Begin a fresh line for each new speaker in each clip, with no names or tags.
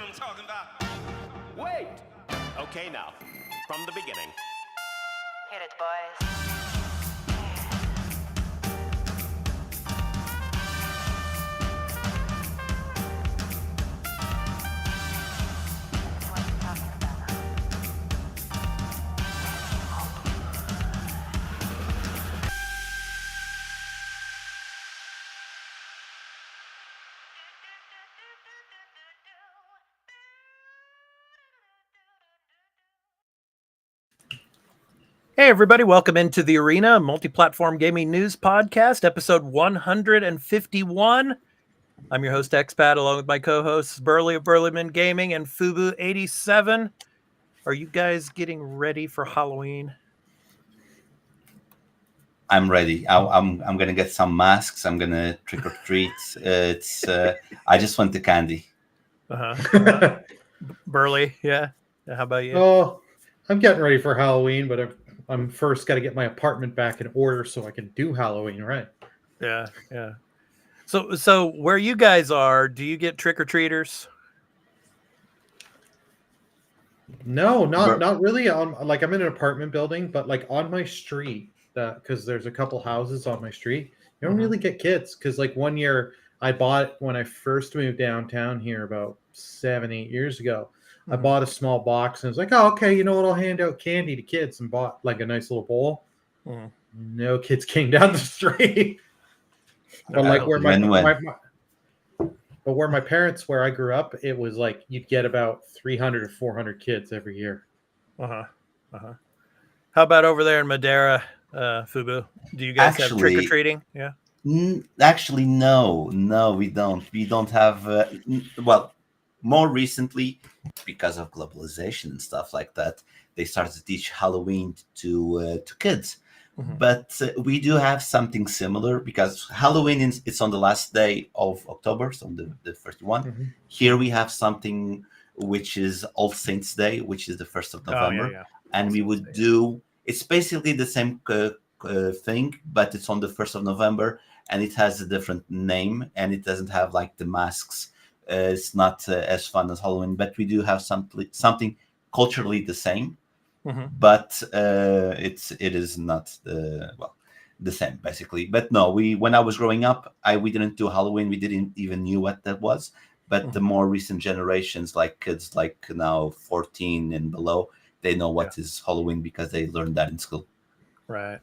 what I'm talking about.
Wait! Okay, now, from the beginning.
Hit it, boys. What are you talking about?
Hey, everybody. Welcome into the Arena Multiplatform Gaming News Podcast, episode 151. I'm your host, Expat, along with my co-hosts, Burley of Burleyman Gaming and Fubu87. Are you guys getting ready for Halloween?
I'm ready. I'm gonna get some masks. I'm gonna trick or treat. I just want the candy.
Burley, yeah. How about you?
Oh, I'm getting ready for Halloween, but I'm first got to get my apartment back in order so I can do Halloween right.
Yeah. So where you guys are, do you get trick-or-treaters?
No, not really. I'm in an apartment building, but like on my street, because there's a couple houses on my street, you don't really get kids. Because like one year I bought when I first moved downtown here about 7-8 years ago. I bought a small box and I was like, oh, okay, you know what? I'll hand out candy to kids and bought like a nice little bowl. No kids came down the street. But like where where my parents, where I grew up, it was like you'd get about 300 or 400 kids every year.
How about over there in Madeira, Fubu? Do you guys have trick-or-treating? Yeah.
Actually, no, we don't. We don't have. More recently, because of globalization and stuff like that, they started to teach Halloween to kids. But we do have something similar because Halloween it's on the last day of October, so the first one. Here we have something which is All Saints Day, which is the 1st of November, and we would do. It's basically the same thing, but it's on the 1st of November, and it has a different name, and it doesn't have like the masks. It's not as fun as Halloween, but we do have something culturally the same. But it is not the same basically. But no, when I was growing up, we didn't do Halloween. We didn't even knew what that was. But the more recent generations, like kids like now 14 and below, they know what is Halloween because they learned that in school.
Right.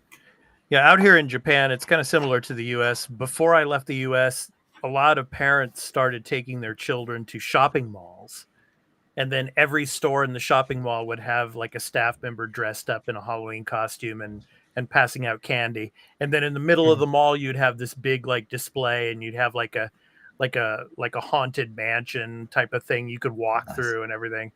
Yeah, out here in Japan, it's kind of similar to the U.S. Before I left the U.S., a lot of parents started taking their children to shopping malls. And then every store in the shopping mall would have like a staff member dressed up in a Halloween costume and passing out candy. And then in the middle of the mall, you'd have this big like display, and you'd have like a haunted mansion type of thing you could walk through and everything.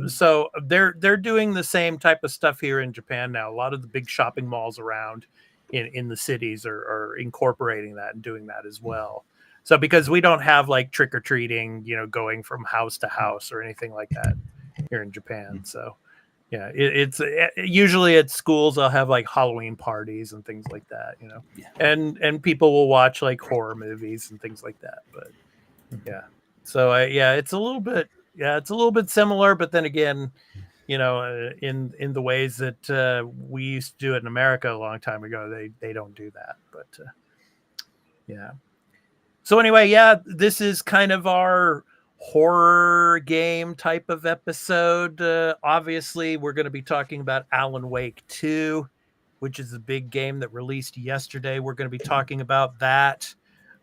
So they're doing the same type of stuff here in Japan now. A lot of the big shopping malls around in the cities are incorporating that and doing that as well. So because we don't have like trick-or-treating, going from house to house or anything like that here in Japan. So yeah, it's usually at schools, I'll have like Halloween parties and things like that, and people will watch like horror movies and things like that. But yeah, so it's a little bit similar, but then again, in the ways that we used to do it in America a long time ago, they don't do that. But yeah. So anyway, this is kind of our horror game type of episode. Obviously, we're going to be talking about Alan Wake 2, which is a big game that released yesterday. We're going to be talking about that.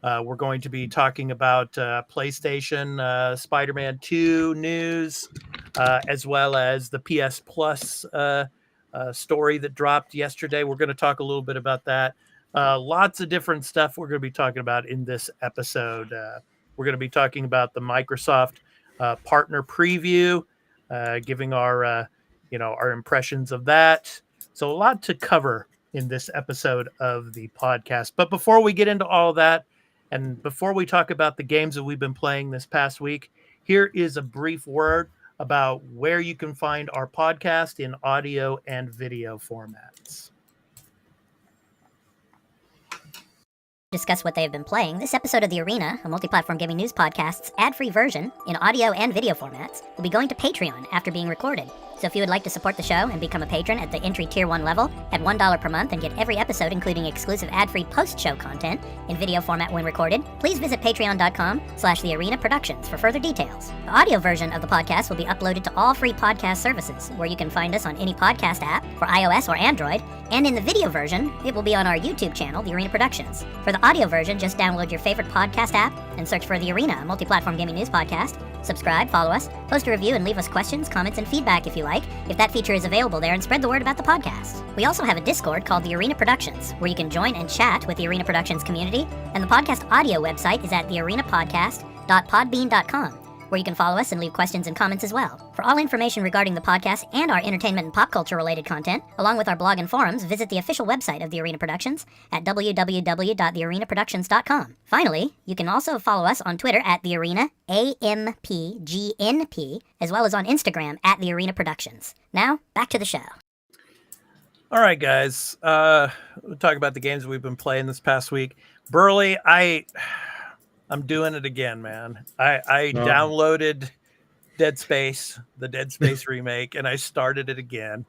We're going to be talking about PlayStation Spider-Man 2 news, as well as the PS Plus story that dropped yesterday. We're going to talk a little bit about that. Lots of different stuff we're going to be talking about in this episode. We're going to be talking about the Microsoft partner preview, giving our impressions of that. So a lot to cover in this episode of the podcast. But before we get into all that, and before we talk about the games that we've been playing this past week, here is a brief word about where you can find our podcast in audio and video formats.
discuss what they have been playing, this episode of The Arena, a multi-platform gaming news podcast's ad-free version in audio and video formats, will be going to Patreon after being recorded. So if you would like to support the show and become a patron at the entry tier 1 level at $1 per month and get every episode including exclusive ad-free post-show content in video format when recorded, please visit patreon.com/thearenaproductions for further details. The audio version of the podcast will be uploaded to all free podcast services where you can find us on any podcast app for iOS or Android, and in the video version, it will be on our YouTube channel, The Arena Productions. For the audio version, just download your favorite podcast app and search for The Arena, a multi-platform gaming news podcast. Subscribe, follow us, post a review, and leave us questions, comments, and feedback if you like, if that feature is available there, and spread the word about the podcast. We also have a Discord called The Arena Productions, where you can join and chat with the Arena Productions community, and the podcast audio website is at thearenapodcast.podbean.com, where you can follow us and leave questions and comments as well. For all information regarding the podcast and our entertainment and pop culture related content, along with our blog and forums, visit the official website of The Arena Productions at www.thearenaproductions.com. Finally, you can also follow us on Twitter at The Arena AMPGNP, as well as on Instagram at The Arena Productions. Now, back to the show.
All right, guys. We'll talk about the games we've been playing this past week. Burley, I'm doing it again, man. I downloaded Dead Space, the Dead Space remake, and I started it again.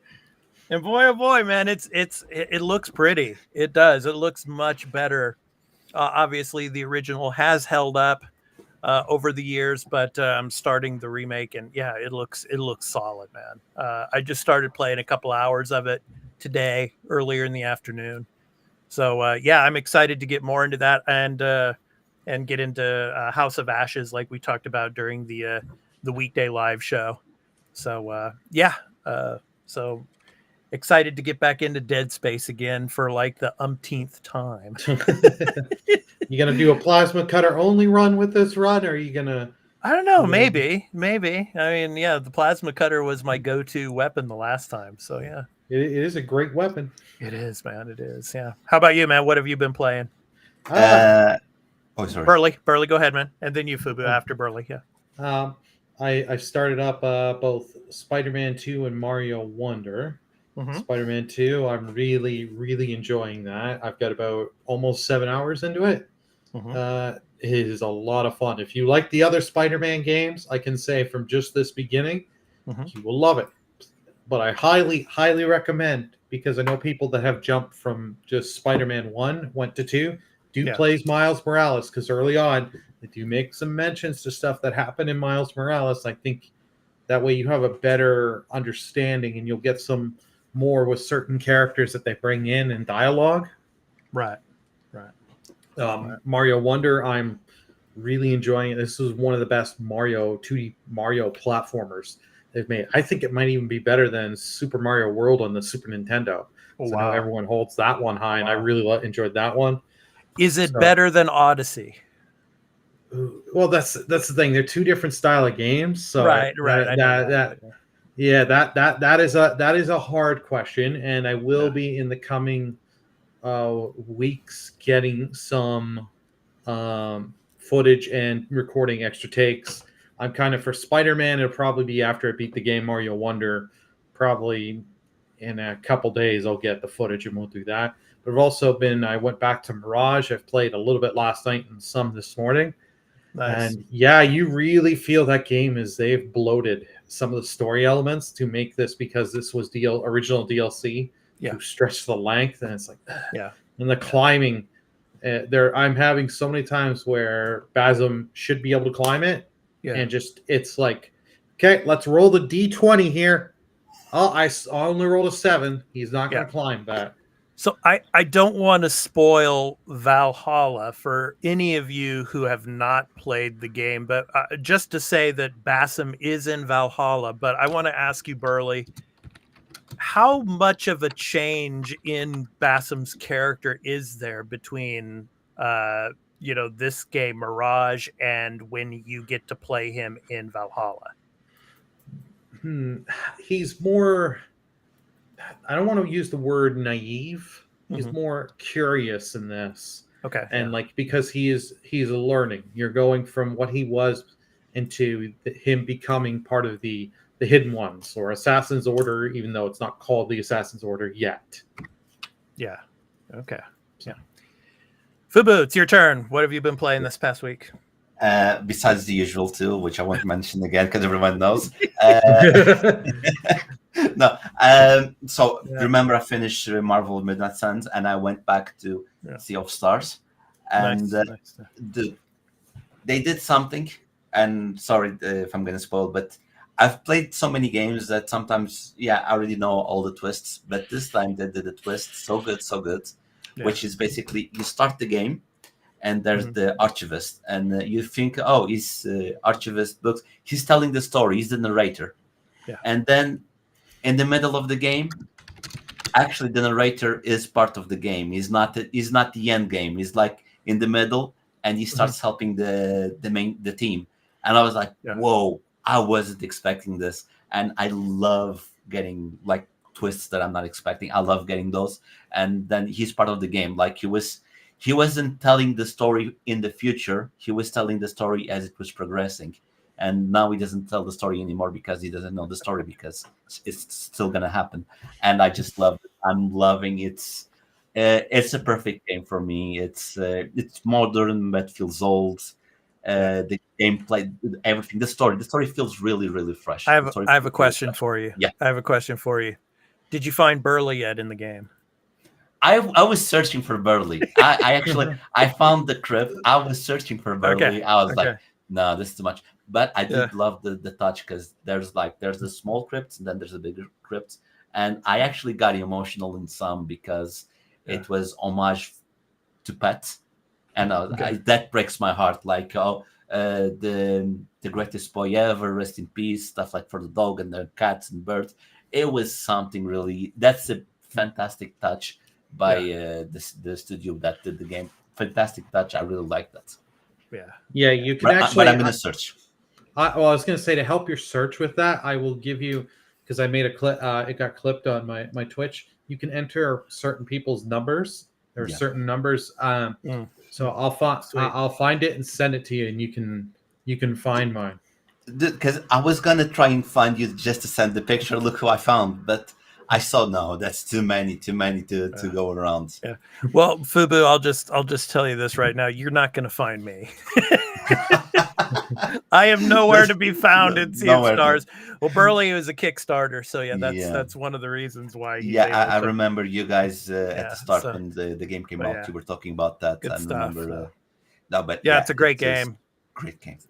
And boy, oh boy, man, it looks pretty. It does. It looks much better. Obviously, the original has held up over the years, but I'm starting the remake, and yeah, it looks solid, man. I just started playing a couple hours of it today, earlier in the afternoon. So yeah, I'm excited to get more into that and get into House of Ashes like we talked about during the weekday live show. So so excited to get back into Dead Space again for like the umpteenth time.
You gonna do a plasma cutter only run with this run, or are you gonna?
I don't know. Maybe. I mean, yeah, the plasma cutter was my go-to weapon the last time. So yeah,
It is a great weapon.
it is, man. It is. Yeah. How about you, man? What have you been playing?
Oh, sorry.
Burley, go ahead, man. And then you, Fubu, after Burley. Yeah.
I started up both Spider-Man 2 and Mario Wonder.
Mhm.
Spider-Man 2, I'm really enjoying that. I've got about almost 7 hours into it.
Mhm.
It is a lot of fun. If you like the other Spider-Man games, I can say from just this beginning,
Mhm.
you will love it. But I highly recommend, because I know people that have jumped from just Spider-Man 1, went to 2, plays Miles Morales, because early on, they do make some mentions to stuff that happened in Miles Morales. I think that way you have a better understanding, and you'll get some more with certain characters that they bring in and dialogue.
Right.
Mario Wonder, I'm really enjoying it. This is one of the best 2D Mario platformers they've made. I think it might even be better than Super Mario World on the Super Nintendo.
Oh,
So
wow.
now everyone holds that one high, and I really enjoyed that one.
Is it better than Odyssey?
Well, that's the thing. They're two different style of games. So
Right.
That is a hard question, and I will be in the coming weeks getting some footage and recording extra takes. I'm kind of for Spider-Man. It'll probably be after I beat the game Mario Wonder. Probably in a couple days I'll get the footage and we'll do that. But I've also I went back to Mirage. I've played a little bit last night and some this morning.
Nice.
And yeah, you really feel that game is they've bloated some of the story elements to make this, because this was original DLC to stretch the length, and it's like and the climbing I'm having so many times where Basm should be able to climb it, and just it's like, okay, let's roll the D20 here. I only rolled a 7. He's not going to climb that.
So I don't want to spoil Valhalla for any of you who have not played the game, but just to say that Bassam is in Valhalla. But I want to ask you, Burley, how much of a change in Bassam's character is there between this game Mirage and when you get to play him in Valhalla?
He's more, I don't want to use the word naive. He's more curious in this.
Okay.
And because he's learning. You're going from what he was into him becoming part of the Hidden Ones, or Assassin's Order, even though it's not called the Assassin's Order yet.
Yeah. Okay. Yeah. Fubu, it's your turn. What have you been playing this past week?
Besides the usual two, which I won't mention again because everyone knows. Uh, no. So remember, I finished Marvel Midnight Suns, and I went back to Sea of Stars, and
Nice.
they did something. And sorry if I'm going to spoil, but I've played so many games that sometimes, I already know all the twists. But this time they did a twist so good, which is basically you start the game. And there's the archivist, and you think, oh, he's archivist books. He's telling the story. He's the narrator.
Yeah.
And then in the middle of the game, actually, the narrator is part of the game. He's not the end game. He's like in the middle, and he starts helping the team. And I was like, whoa, I wasn't expecting this. And I love getting like twists that I'm not expecting. I love getting those. And then he's part of the game. Like he wasn't telling the story in the future. He was telling the story as it was progressing. And now he doesn't tell the story anymore because he doesn't know the story because it's still going to happen. And I just love it. I'm loving it. It's a perfect game for me. It's modern but feels old. The gameplay, everything, the story feels really, really fresh.
I have a question for you.
Yeah.
I have a question for you. Did you find Burley yet in the game?
I was searching for Burley. I actually found the crypt. I was searching for Burley.
Okay.
I was like, no, this is too much. But I did love the touch because there's the small crypts and then there's the bigger crypts. And I actually got emotional in some because it was homage to pets. And that breaks my heart. Like, the greatest boy ever, rest in peace, stuff like for the dog and the cats and birds. It was something really, that's a fantastic touch by the studio that did the game. Fantastic touch. I really like that.
Yeah, you can
But I'm going to search.
I was going to say, to help your search with that, I will give you, because I made a clip, it got clipped on my Twitch. You can enter certain people's numbers. There are certain numbers. So I'll find it and send it to you, and you can find mine.
Because I was going to try and find you just to send the picture. Look who I found. But I saw, no, that's too many to go around.
Yeah. Well, Fubu, I'll just tell you this right now. You're not going to find me. I am nowhere to be found in Sea of Stars. Well, Burley was a Kickstarter, so that's one of the reasons why.
I remember you guys at the start when the game came out. You were talking about that.
Good stuff.
Remember.
It's a great game.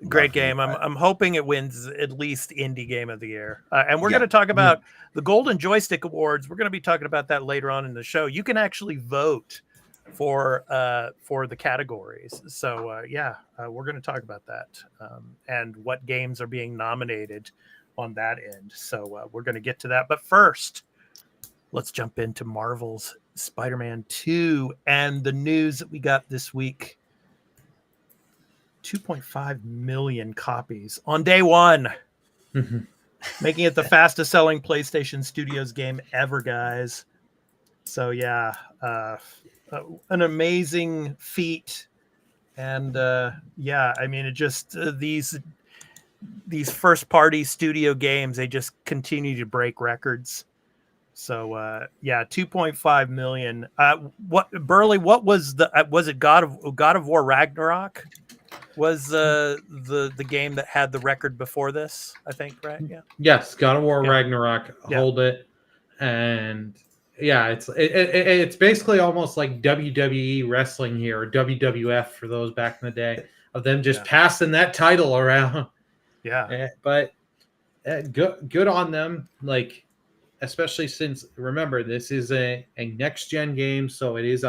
Great game.
I'm hoping it wins at least Indie Game of the Year. And we're going to talk about the Golden Joystick Awards. We're going to be talking about that later on in the show. You can actually vote for the categories. So we're going to talk about that and what games are being nominated on that end. So we're going to get to that. But first, let's jump into Marvel's Spider-Man 2 and the news that we got this week. 2.5 million copies on day one, making it the fastest selling PlayStation Studios game ever, guys. So an amazing feat. And I mean, it just these first party studio games, they just continue to break records. So 2.5 million. What was it God of War Ragnarok? Was the game that had the record before this, I think, right? Yeah.
Yes, God of War Ragnarok hold it, and it's basically almost like WWE wrestling here, or WWF for those back in the day, of them just passing that title around. Yeah, but good on them. Like, especially since, remember, this is a next gen game, so it is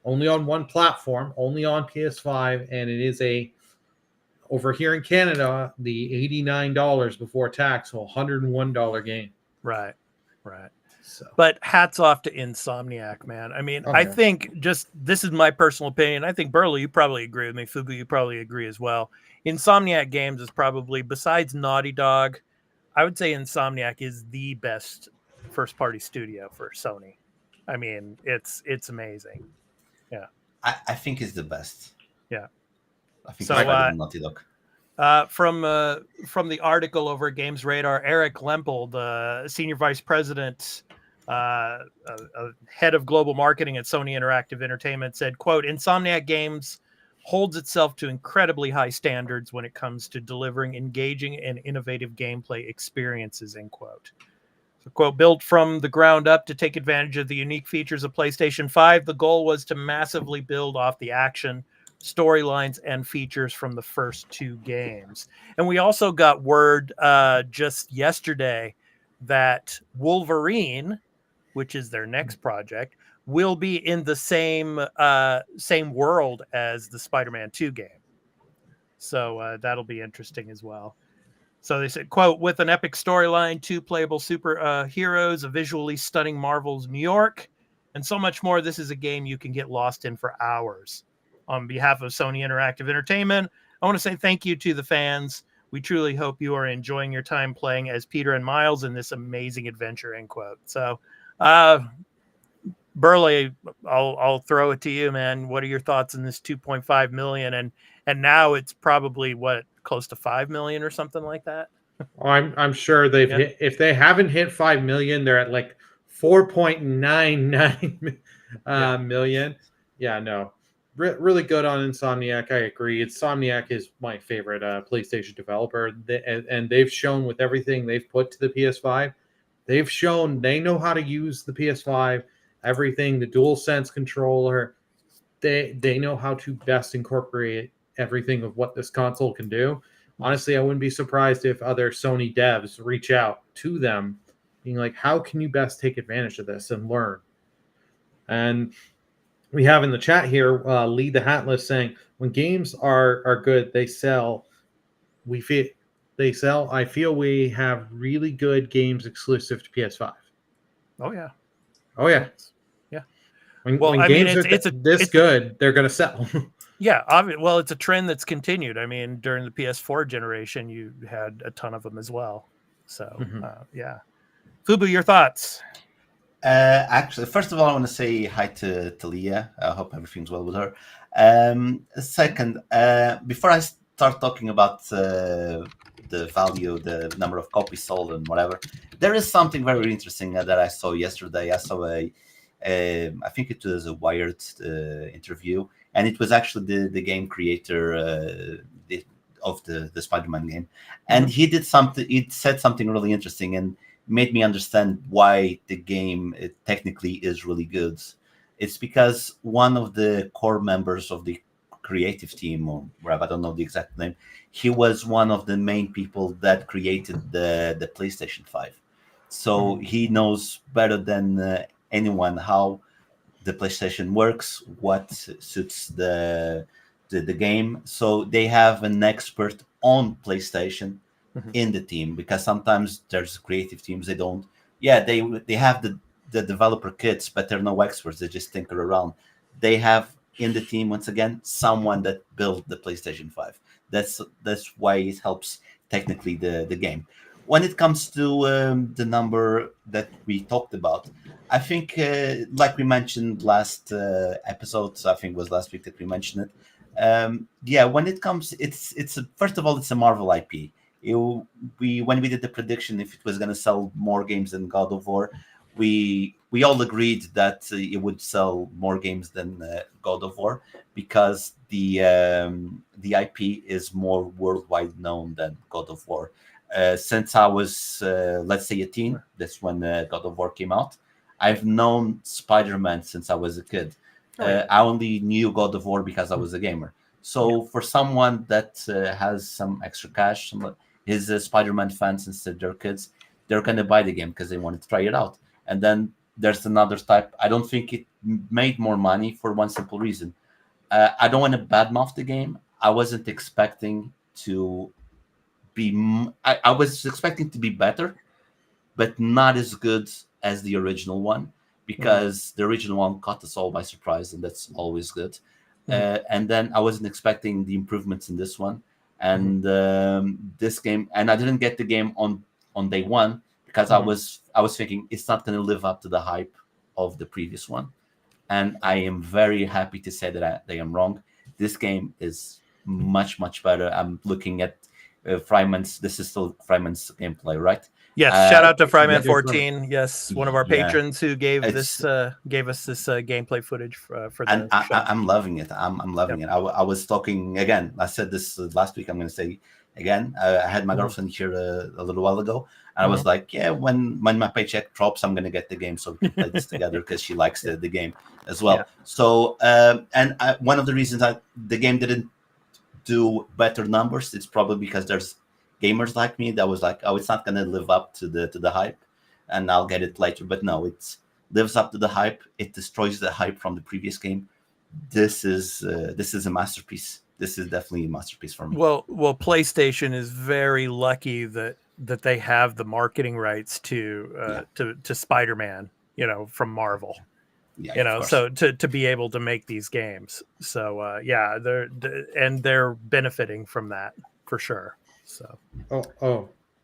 only on one platform, only on PS5, and it is over here in Canada, the $89 before tax, so $101 game.
Right. So, but hats off to Insomniac, man. I mean, I think this is my personal opinion. I think Burley, you probably agree with me. Fubu, you probably agree as well. Insomniac Games is probably, besides Naughty Dog, I would say Insomniac is the best first-party studio for Sony. I mean, it's amazing. Yeah,
I think it's the best.
Yeah,
I think it's better than Naughty Dog.
From the article over at Games Radar, Eric Lempel, the senior vice president a head of global marketing at Sony Interactive Entertainment said, quote, Insomniac Games holds itself to incredibly high standards when it comes to delivering engaging and innovative gameplay experiences, end quote. So, quote, built from the ground up to take advantage of the unique features of PlayStation 5, the goal was to massively build off the action, storylines, and features from the first two games. And we also got word just yesterday that Wolverine, which is their next project, will be in the same world as the Spider-Man 2 game. So that'll be interesting as well. So they said, quote, with an epic storyline, 2 playable superheroes, a visually stunning Marvel's New York, and so much more, this is a game you can get lost in for hours. On behalf of Sony Interactive Entertainment, I want to say thank you to the fans. We truly hope you are enjoying your time playing as Peter and Miles in this amazing adventure, end quote. So, Burley, I'll throw it to you, man. What are your thoughts on this 2.5 million? And now it's probably what, close to 5 million or something like that.
I'm sure they've hit, if they haven't hit 5 million, they're at like 4.99 million. Yeah, no, really good on Insomniac. I agree. Insomniac is my favorite PlayStation developer, and they've shown with everything they've put to the PS5, they've shown they know how to use the PS5. Everything, the DualSense controller, they know how to best incorporate everything of what this console can do. Honestly, I wouldn't be surprised if other Sony devs reach out to them, being like, how can you best take advantage of this and learn? And we have in the chat here, Lee the Hatless saying, when games are good, they sell. I feel we have really good games exclusive to PS5.
Oh, yeah.
Oh, yeah.
Yeah.
When games are this good, they're going to sell.
Yeah, well, it's a trend that's continued. I mean, during the PS4 generation, you had a ton of them as well. So, yeah. Fubu, your thoughts?
Actually, first of all, I want to say hi to Leah. I hope everything's well with her. Second, before I start talking about the value, the number of copies sold and whatever, there is something very interesting that I saw yesterday. I saw I think it was a Wired interview, and it was actually the game creator of the Spider-Man game, and he did something. He said something really interesting and made me understand why the game technically is really good. It's because one of the core members of the creative team, or whatever, I don't know the exact name, he was one of the main people that created the PlayStation 5. So he knows better than anyone how the PlayStation works, what suits the game. So they have an expert on PlayStation in the team, because sometimes there's creative teams, they don't. Yeah, they have the developer kits, but they're no experts. They just tinker around. They have in the team, once again, someone that built the PlayStation 5. That's why it helps technically the game. When it comes to the number that we talked about, I think, like we mentioned last episode, I think it was last week that we mentioned it. Yeah, when it comes, it's first of all, it's a Marvel IP. When we did the prediction if it was going to sell more games than God of War, we all agreed that it would sell more games than God of War, because the IP is more worldwide known than God of War. Since I was, let's say, a teen, that's when God of War came out. I've known Spider-Man since I was a kid. I only knew God of War because I was a gamer. So for someone that has some extra cash, is a Spider-Man fan since they're kids, they're going to buy the game because they want to try it out. And then there's another type. I don't think it made more money for one simple reason. I don't want to badmouth the game. I wasn't expecting to be... I was expecting to be better, but not as good as the original one, because the original one caught us all by surprise, and that's always good. And then I wasn't expecting the improvements in this one. And this game, and I didn't get the game on day one, because I was thinking it's not going to live up to the hype of the previous one. And I am very happy to say that I am wrong. This game is much, much better. I'm looking at Fryman's. This is still Fryman's gameplay, right?
Yes, shout out to
yeah,
Fryman14. Yes, one of our
Yeah.
patrons who gave
It's-
gave us this gameplay footage for
And
the show.
I'm loving it. I'm loving it. I was talking again. I said this last week. I'm going to say again. I had my girlfriend here a little while ago, and I was like, yeah, when my paycheck drops, I'm going to get the game so we can play this together because she likes the game as well.
Yeah.
So one of the reasons the game didn't do better numbers, it's probably because there's gamers like me that was like, oh, it's not going to live up to the hype, and I'll get it later. But no, it lives up to the hype. It destroys the hype from the previous game. This is a masterpiece. This is definitely a masterpiece for me.
Well, PlayStation is very lucky that they have the marketing rights to Spider-Man, from Marvel.
Yeah,
so to be able to make these games. So they're benefiting from that for sure. So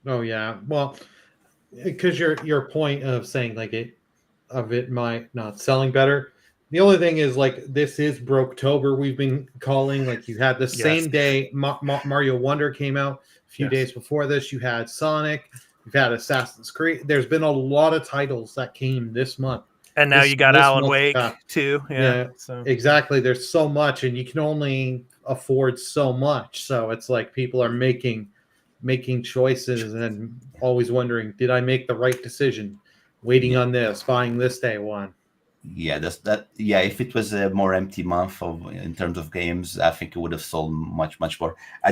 Oh yeah. Well, because your point of saying like it might not selling better. The only thing is like this is Broketober. We've been calling like you had the same day Mario Wonder came out a few days before this. You had Sonic. You've had Assassin's Creed. There's been a lot of titles that came this month.
And now you got Alan Wake too. Yeah. So
exactly. There's so much, and you can only afford so much. So it's like people are making choices and always wondering, did I make the right decision? Waiting on this, buying this day one.
Yeah, Yeah, if it was a more empty month in terms of games, I think it would have sold much more. I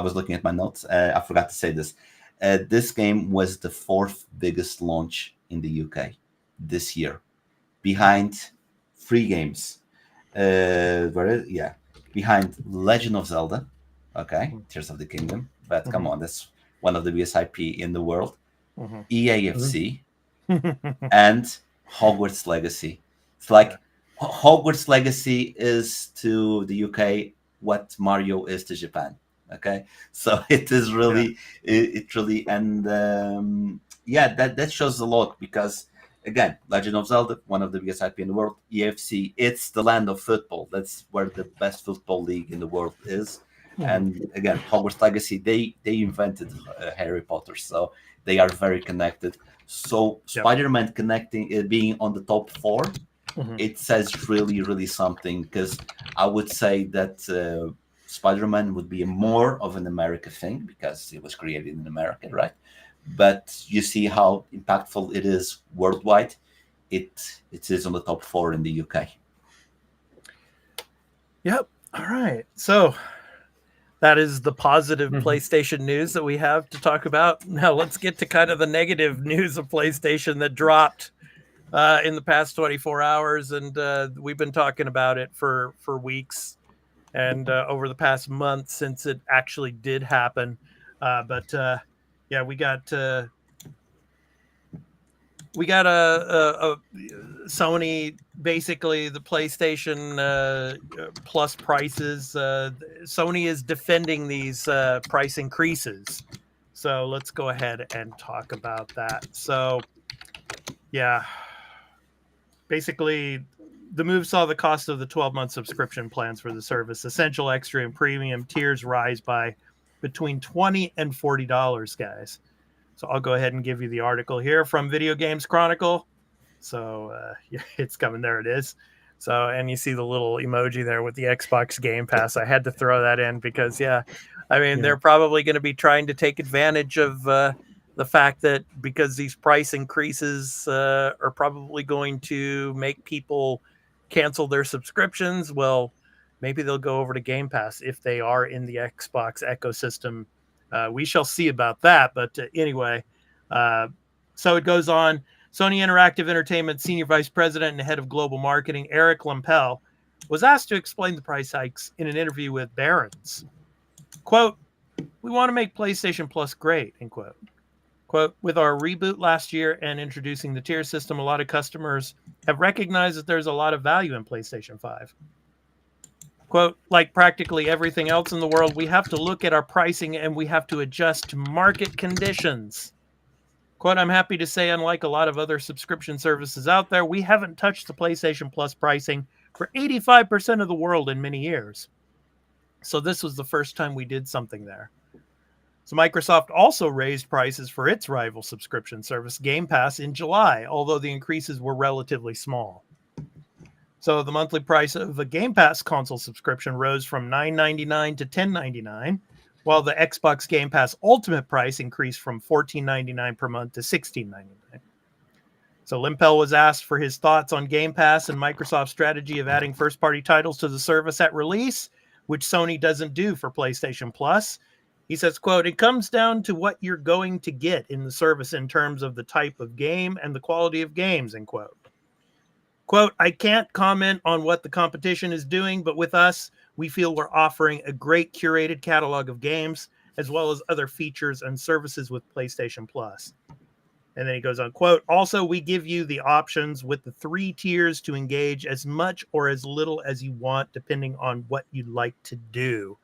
was looking at my notes. I forgot to say this. This game was the 4th biggest launch in the UK this year, behind 3 games. Behind Legend of Zelda, Tears of the Kingdom. But come on, that's one of the biggest IP in the world. EAFC and Hogwarts Legacy. It's like Hogwarts Legacy is to the UK what Mario is to Japan. Okay, so it is really, and that shows a lot because again, Legend of Zelda, one of the biggest IP in the world. EFC, it's the land of football. That's where the best football league in the world is. And again, Hogwarts Legacy, they invented Harry Potter, so they are very connected. So Spider-Man being on the top 4, it says really, really something, because I would say that Spider-Man would be more of an American thing because it was created in America, right? But you see how impactful it is worldwide. It is on the top 4 in the UK.
Yep. All right. So that is the positive PlayStation news that we have to talk about. Now let's get to kind of the negative news of PlayStation that dropped in the past 24 hours. And we've been talking about it for weeks and over the past month since it actually did happen. We got a Sony, basically the PlayStation Plus prices. Sony is defending these price increases. So let's go ahead and talk about that. So, basically the move saw the cost of the 12-month subscription plans for the service, Essential, Extra, and Premium tiers rise by between $20 and $40, guys. So I'll go ahead and give you the article here from Video Games Chronicle. So it's coming. There it is. So, and you see the little emoji there with the Xbox Game Pass. I had to throw that in because, they're probably going to be trying to take advantage of the fact that because these price increases are probably going to make people cancel their subscriptions. Well, maybe they'll go over to Game Pass if they are in the Xbox ecosystem. We shall see about that. But anyway, so it goes on. Sony Interactive Entertainment Senior Vice President and Head of Global Marketing, Eric Lempel, was asked to explain the price hikes in an interview with Barron's. Quote, "We want to make PlayStation Plus great," end quote. Quote, "With our reboot last year and introducing the tier system, a lot of customers have recognized that there's a lot of value in PlayStation 5. Quote, like practically everything else in the world, we have to look at our pricing and we have to adjust to market conditions. Quote, I'm happy to say, unlike a lot of other subscription services out there, we haven't touched the PlayStation Plus pricing for 85% of the world in many years. So this was the first time we did something there. So Microsoft also raised prices for its rival subscription service, Game Pass, in July, although the increases were relatively small. So the monthly price of a Game Pass console subscription rose from $9.99 to $10.99, while the Xbox Game Pass Ultimate price increased from $14.99 per month to $16.99. So Limpel was asked for his thoughts on Game Pass and Microsoft's strategy of adding first-party titles to the service at release, which Sony doesn't do for PlayStation Plus. He says, quote, "It comes down to what you're going to get in the service in terms of the type of game and the quality of games," end quote. Quote, "I can't comment on what the competition is doing, but with us, we feel we're offering a great curated catalog of games, as well as other features and services with PlayStation Plus." And then he goes on, quote, "Also, we give you the options with the 3 tiers to engage as much or as little as you want, depending on what you'd like to do."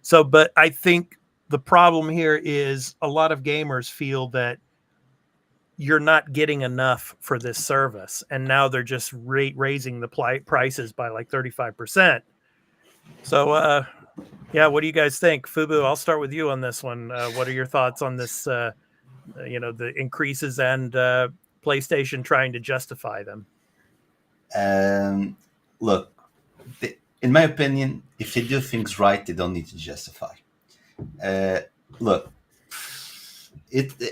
So, but I think the problem here is a lot of gamers feel that you're not getting enough for this service. And now they're just raising the prices by like 35%. So, yeah, what do you guys think? Fubu, I'll start with you on this one. What are your thoughts on this, the increases and PlayStation trying to justify them?
Look, in my opinion, if they do things right, they don't need to justify. Look,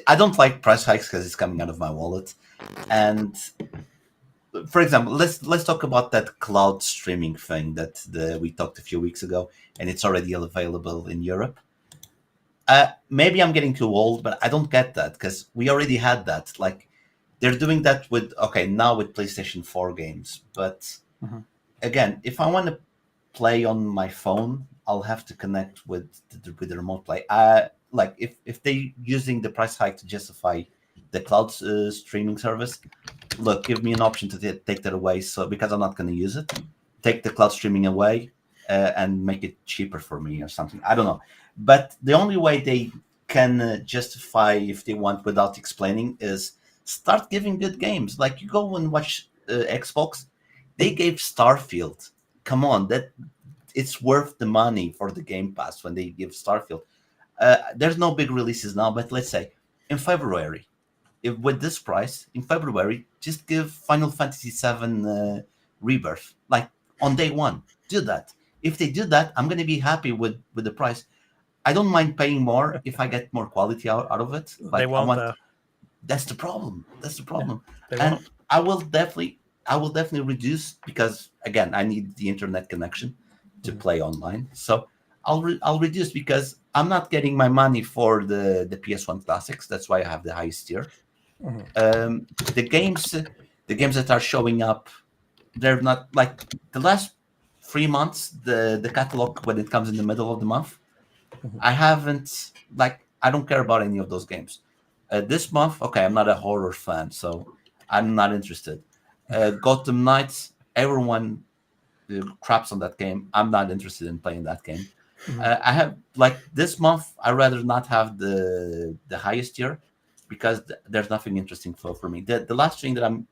I don't like price hikes because it's coming out of my wallet. And for example, let's talk about that cloud streaming thing that we talked a few weeks ago, and it's already available in Europe. Maybe I'm getting too old, but I don't get that because we already had that. Like they're doing that now with PlayStation 4 games. But again, if I want to play on my phone, I'll have to connect with the remote play. Like if they're using the price hike to justify the cloud streaming service, look, give me an option to take that away. So because I'm not going to use it, take the cloud streaming away and make it cheaper for me or something. I don't know. But the only way they can justify if they want without explaining is start giving good games. Like you go and watch Xbox, they gave Starfield. Come on, that it's worth the money for the Game Pass when they give Starfield. There's no big releases now, but let's say in February, if with this price in February, just give Final Fantasy VII Rebirth like on day one. Do that. If they do that, I'm going to be happy with the price. I don't mind paying more if I get more quality out of it. Like,
they won't.
That's the problem.
Yeah,
and
won't.
I will definitely reduce because again, I need the internet connection to play online. So I'll reduce because I'm not getting my money for the PS1 classics. That's why I have the highest tier. The games that are showing up, they're not like the last 3 months. The catalog when it comes in the middle of the month, I haven't I don't care about any of those games. This month, okay, I'm not a horror fan, so I'm not interested. Gotham Knights, everyone craps on that game. I'm not interested in playing that game. I have this month. I rather not have the highest tier because there's nothing interesting for me. The last thing that I'm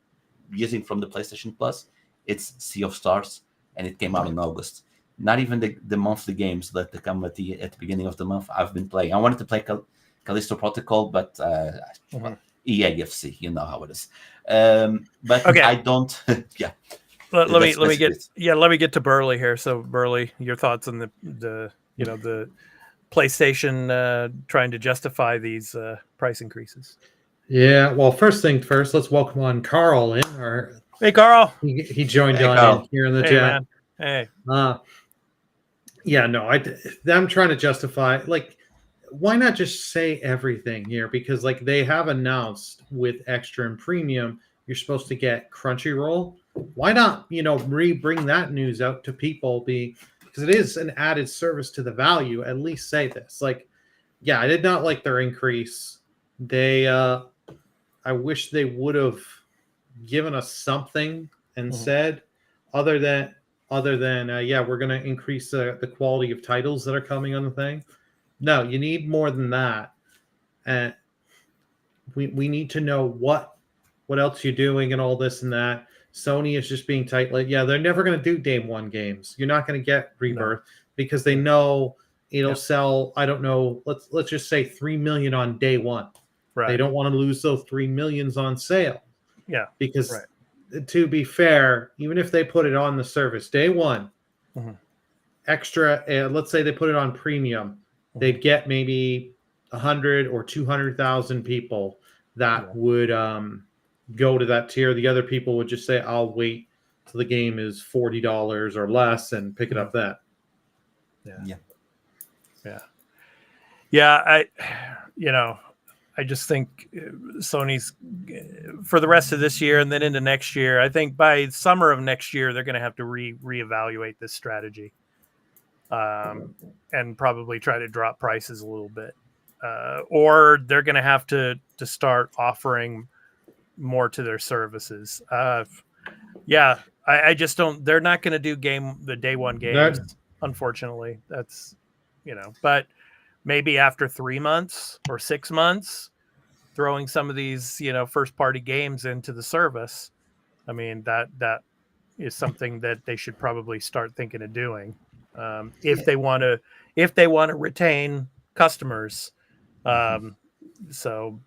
using from the PlayStation Plus, it's Sea of Stars, and it came out in August. Not even the monthly games that they come at the beginning of the month. I've been playing. I wanted to play Callisto Protocol, but EAFC, you know how it is. But okay. I don't. Yeah.
Let me get to Burley here. So Burley, your thoughts on the PlayStation trying to justify these price increases?
Yeah. Well, first thing first, let's welcome on Carl in.
Hey, Carl.
He joined in here in the chat.
Man. Hey.
Yeah. No, I'm trying to justify why not just say everything here? Because they have announced with Extra and Premium, you're supposed to get Crunchyroll. Why not, bring that news out to people? Because it is an added service to the value. At least say this. I did not like their increase. I wish they would have given us something and said, other than we're going to increase the quality of titles that are coming on the thing. No, you need more than that. And we need to know what else you're doing and all this and that. Sony is just being tight. They're never going to do day one games. You're not going to get Rebirth because they know it'll sell, I don't know, let's just say 3 million on day one.
Right.
They don't want to lose those 3 millions on sale.
Yeah.
Because to be fair, even if they put it on the service day one, extra, let's say they put it on premium, they'd get maybe 100 or 200,000 people that would go to that tier. The other people would just say, I'll wait till the game is $40 or less and pick it up then.
Yeah. I just think Sony's for the rest of this year and then into next year, I think by summer of next year, they're going to have to reevaluate this strategy and probably try to drop prices a little bit. Or they're going to have to start offering more to their services. I just don't, they're not going to do the day one games, unfortunately. That's, but maybe after 3 months or 6 months, throwing some of these, first party games into the service. I mean, that is something that they should probably start thinking of doing. If they want to retain customers. So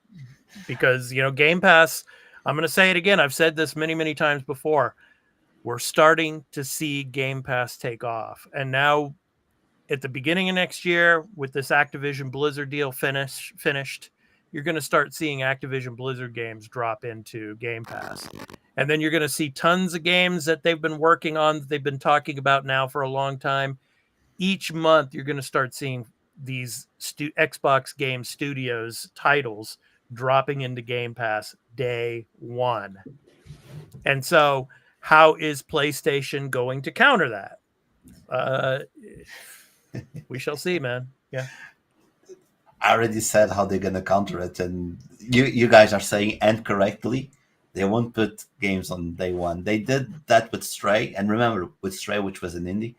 because, Game Pass, I'm going to say it again. I've said this many, many times before. We're starting to see Game Pass take off. And now at the beginning of next year, with this Activision Blizzard deal finished, you're going to start seeing Activision Blizzard games drop into Game Pass. And then you're going to see tons of games that they've been working on, that they've been talking about now for a long time. Each month, you're going to start seeing these Xbox Game Studios titles dropping into Game Pass day one. And so how is PlayStation going to counter that? We shall see, man. Yeah.
I already said how they're going to counter it. And you guys are saying, and correctly, they won't put games on day one. They did that with Stray. And remember, with Stray, which was an indie,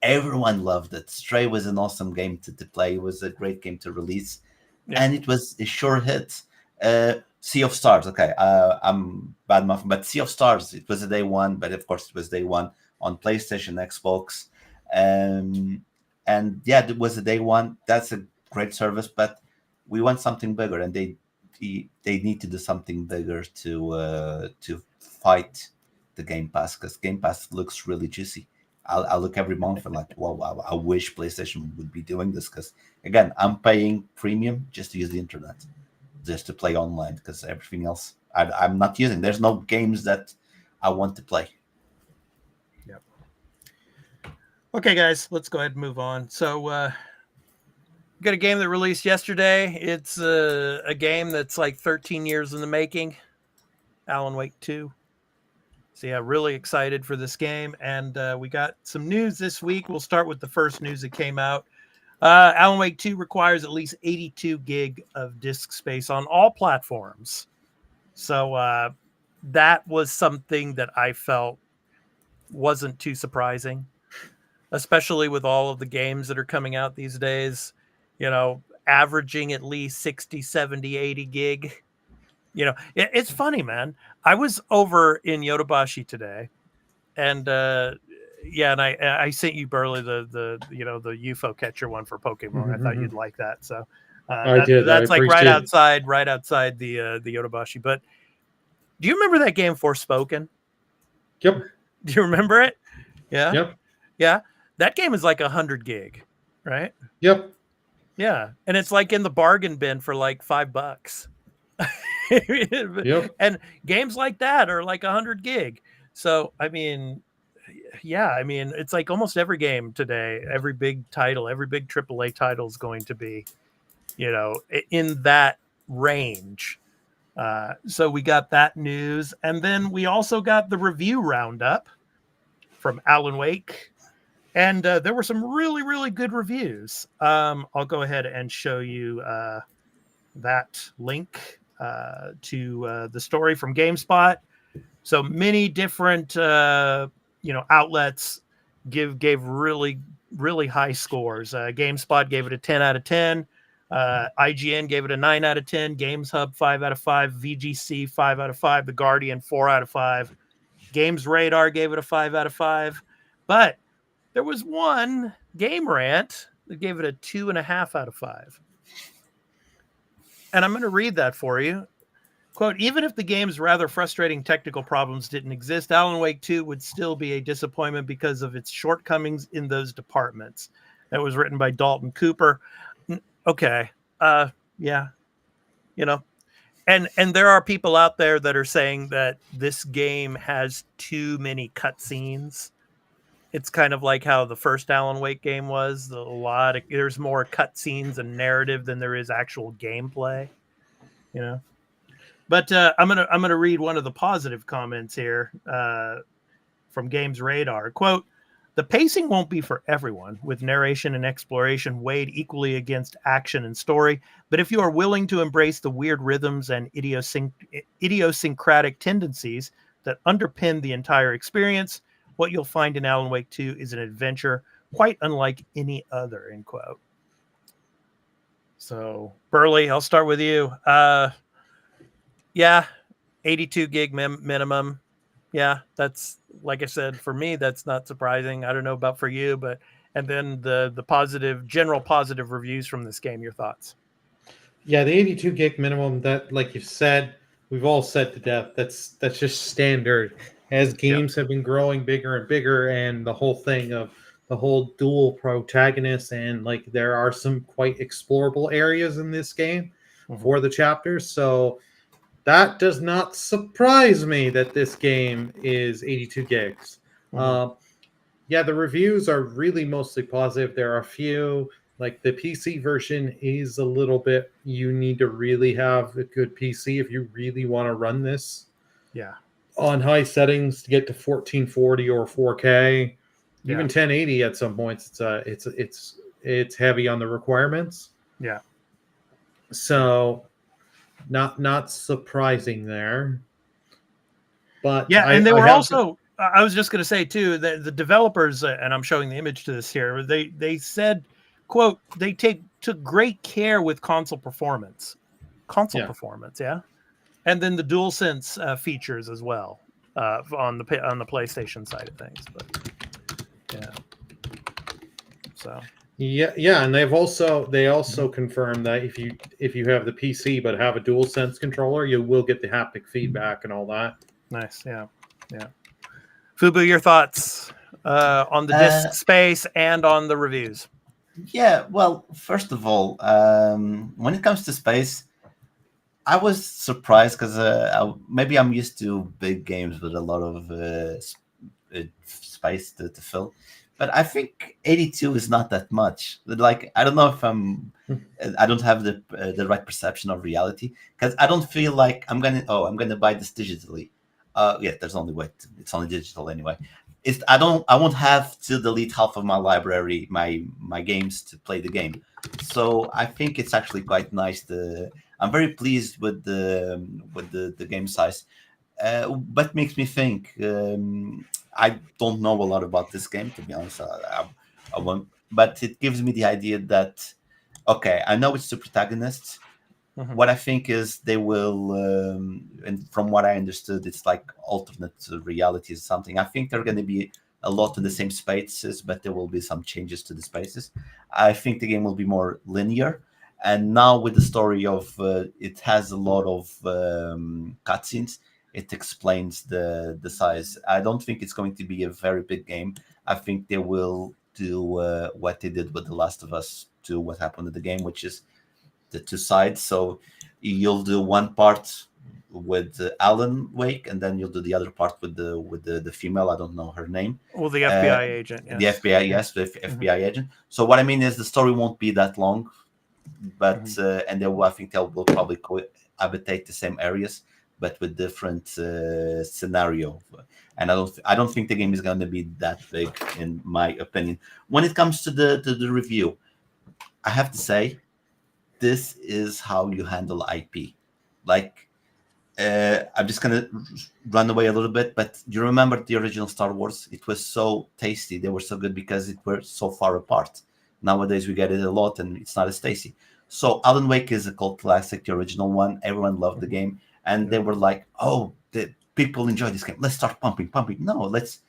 everyone loved it. Stray was an awesome game to play. It was a great game to release. Yeah. And it was a sure hit. Sea of Stars. Okay, I'm bad muffin, but Sea of Stars, it was a day one, but of course it was day one on PlayStation, Xbox. And yeah, it was a day one. That's a great service, but we want something bigger, and they need to do something bigger to fight the Game Pass, because Game Pass looks really juicy. I look every month and like, wow, I wish PlayStation would be doing this, because again, I'm paying premium just to use the internet, just to play online, because everything else I'm not using. There's no games that I want to play.
Yep. Okay, guys, let's go ahead and move on. So we got a game that released yesterday. It's a game that's like 13 years in the making, Alan Wake 2. So yeah, really excited for this game. And we got some news this week. We'll start with the first news that came out. Alan Wake 2 requires at least 82 gig of disk space on all platforms. So that was something that I felt wasn't too surprising, especially with all of the games that are coming out these days, averaging at least 60, 70, 80 gig. It's funny, man. I was over in Yodobashi today, and and I sent you, Burley, the UFO catcher one for Pokemon. Mm-hmm. I thought you'd like that. So I did. That's like right outside the Yodobashi. But do you remember that game Forspoken?
Yep.
Do you remember it? Yeah.
Yep.
Yeah. That game is like 100 gig, right?
Yep.
Yeah, and it's like in the bargain bin for like $5.
Yep.
And games like that are like 100 gig. So I mean, it's like almost every game today, every big title, every big AAA title is going to be, in that range. So we got that news, and then we also got the review roundup from Alan Wake, and there were some really, really good reviews. I'll go ahead and show you that link to the story from GameSpot. So many different outlets gave really, really high scores. GameSpot gave it a 10 out of 10. IGN gave it a 9 out of 10. GamesHub 5 out of 5. VGC 5 out of 5. The Guardian 4 out of 5. Games Radar gave it a 5 out of 5. But there was one Game Rant They gave it a 2.5 out of 5. And I'm going to read that for you. Quote, even if the game's rather frustrating technical problems didn't exist, Alan Wake 2 would still be a disappointment because of its shortcomings in those departments. That was written by Dalton Cooper. Okay. Yeah. You know, and there are people out there that are saying that this game has too many cutscenes. It's kind of like how the first Alan Wake game was. There's more cutscenes and narrative than there is actual gameplay, you know. But I'm gonna read one of the positive comments here from Games Radar. Quote, the pacing won't be for everyone, with narration and exploration weighed equally against action and story. But if you are willing to embrace the weird rhythms and idiosyncratic tendencies that underpin the entire experience, what you'll find in Alan Wake 2 is an adventure quite unlike any other, end quote. So, Burley, I'll start with you. Yeah, 82 gig minimum. Yeah, that's, like I said, for me, that's not surprising. I don't know about for you, but, and then the general positive reviews from this game, your thoughts?
Yeah, the 82 gig minimum, that, like you said, we've all said to death, that's just standard. As games have been growing bigger and bigger, and the whole thing of the whole dual protagonist, and like there are some quite explorable areas in this game for the chapters, so that does not surprise me that this game is 82 gigs. Yeah, the reviews are really mostly positive. There are a few, like the PC version is a little bit, you need to really have a good PC if you really want to run this.
Yeah.
On high settings to get to 1440 or 4K, even 1080 at some points. It's heavy on the requirements.
Yeah.
So not surprising there. But
yeah, and they were also, I was just going to say too, that the developers, and I'm showing the image to this here, they said, quote, they took great care with console performance. Yeah. And then the DualSense features as well on the PlayStation side of things. But yeah. So
yeah, and they also confirmed that if you have the PC but have a DualSense controller, you will get the haptic feedback and all that.
Nice, yeah. Fubu, your thoughts on the disk space and on the reviews?
Yeah, well, first of all, when it comes to space, I was surprised because maybe I'm used to big games with a lot of space to fill. But I think 82 is not that much. Like, I don't know if I don't have the right perception of reality, because I don't feel like I'm gonna buy this digitally. Yeah, there's only way. It's only digital anyway. I won't have to delete half of my library, my games to play the game. So I think it's actually quite nice. I'm very pleased with the game size, but makes me think. I don't know a lot about this game, to be honest. I won't, but it gives me the idea that, okay, I know it's the protagonists. What I think is they will, and from what I understood, it's like alternate realities or something. I think they're going to be a lot in the same spaces, but there will be some changes to the spaces. I think the game will be more linear. And now with the story of, it has a lot of cutscenes. It explains the size. I don't think it's going to be a very big game. I think they will do what they did with The Last of Us 2, what happened in the game, which is the two sides. So you'll do one part with Alan Wake, and then you'll do the other part with the female. I don't know her name.
Well, the FBI agent. Yes.
The FBI, yes, the FBI agent. So what I mean is the story won't be that long, but and I think they will probably cohabitate the same areas, but with different scenario. And I don't think the game is going to be that big, in my opinion. When it comes to the review, I have to say, this is how you handle IP. Like, I'm just going to run away a little bit, but do you remember the original Star Wars? It was so tasty. They were so good because it were so far apart. Nowadays, we get it a lot, and it's not as tasty. So Alan Wake is a cult classic, the original one. Everyone loved the game. And they were like, oh, the people enjoy this game. Let's start pumping. No, let's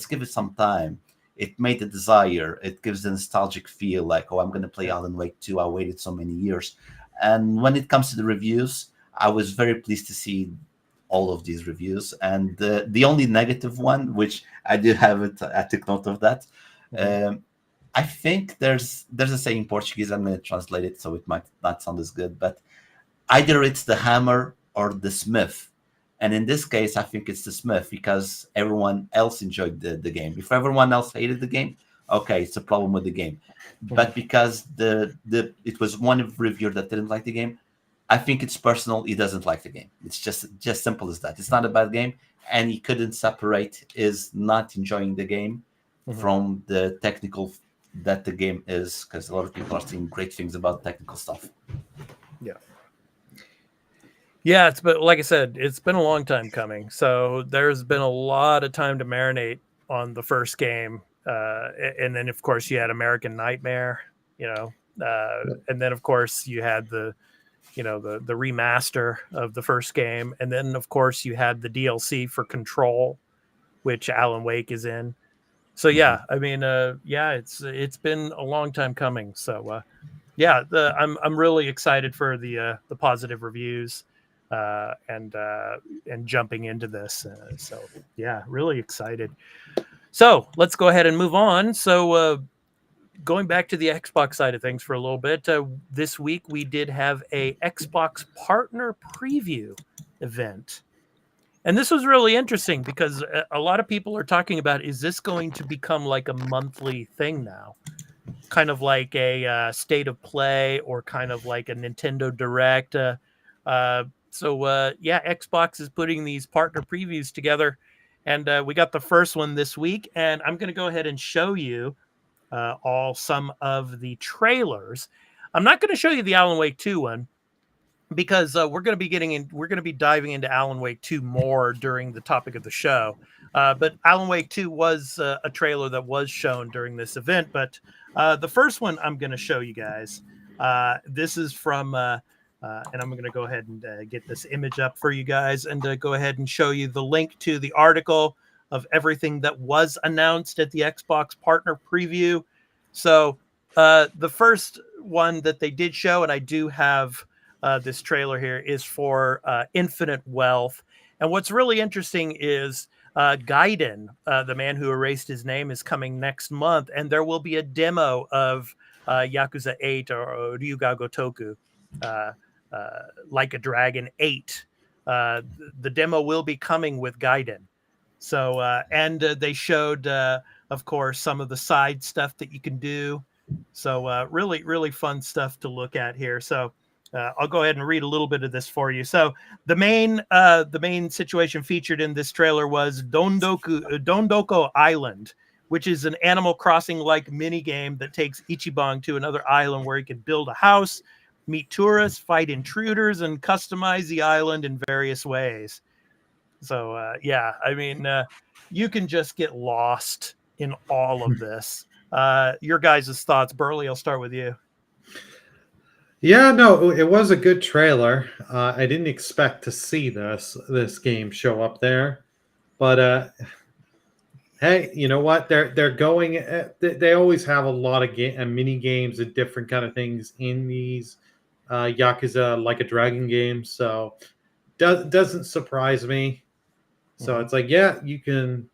give it some time. it made the desire. It gives the nostalgic feel, like, oh, I'm going to play Alan Wake 2. I waited so many years. And when it comes to the reviews, I was very pleased to see all of these reviews. And the only negative one, which I do have it, I took note of that. I think there's a saying in Portuguese. I'm going to translate it, so it might not sound as good, but either it's the hammer or the smith. And in this case, I think it's the smith, because everyone else enjoyed the game. If everyone else hated the game, okay, it's a problem with the game. But because it was one reviewer that didn't like the game, I think it's personal. He doesn't like the game. It's just simple as that. It's not a bad game, and he couldn't separate is not enjoying the game from the technical that the game is, because a lot of people are saying great things about technical stuff.
Yeah, but like I said, it's been a long time coming. So there's been a lot of time to marinate on the first game. And then, of course, you had American Nightmare, and then, of course, you had the remaster of the first game. And then, of course, you had the DLC for Control, which Alan Wake is in. So, yeah, I mean, it's been a long time coming. So, I'm really excited for the positive reviews. And jumping into this. So, yeah, really excited. So let's go ahead and move on. So going back to the Xbox side of things for a little bit, this week we did have a Xbox partner preview event. And this was really interesting because a lot of people are talking about, is this going to become like a monthly thing now? Kind of like a state of play, or kind of like a Nintendo Direct. So, Xbox is putting these partner previews together, and we got the first one this week, and I'm going to go ahead and show you some of the trailers. I'm not going to show you the Alan Wake 2 one, because we're going to be diving into Alan Wake 2 more during the topic of the show. But Alan Wake 2 was a trailer that was shown during this event. But the first one I'm going to show you guys, this is from... and I'm going to go ahead and get this image up for you guys, and go ahead and show you the link to the article of everything that was announced at the Xbox partner preview. So the first one that they did show, and I do have this trailer here, is for Infinite Wealth. And what's really interesting is Gaiden, the man who erased his name, is coming next month, and there will be a demo of Yakuza 8 or Ryuga Gotoku. Like a Dragon 8. The demo will be coming with Gaiden. So, and they showed, of course, some of the side stuff that you can do. So, really, really fun stuff to look at here. So, I'll go ahead and read a little bit of this for you. So, the main situation featured in this trailer was Dondoko Island, which is an Animal Crossing-like mini game that takes Ichiban to another island where he can build a house, meet tourists, fight intruders, and customize the island in various ways. So, I mean, you can just get lost in all of this. Your guys' thoughts. Burley, I'll start with you.
Yeah, no, it was a good trailer. I didn't expect to see this game show up there. But, hey, you know what? They're going... They always have a lot of mini games and different kind of things in these Yakuza Like a Dragon game, so doesn't surprise me. So it's like, yeah, you can,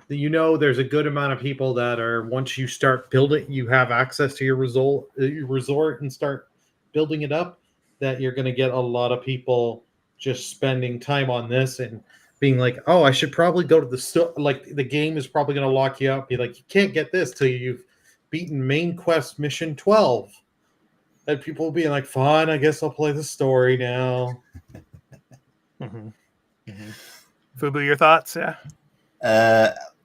there's a good amount of people that are, once you start building, you have access to your resort and start building it up, that you're going to get a lot of people just spending time on this and being like, oh, I should probably go to the store. Like, the game is probably going to lock you up. Be like, you can't get this till you've beaten main quest mission 12. And people being like, fine, I guess I'll play the story now.
Fubu, your thoughts?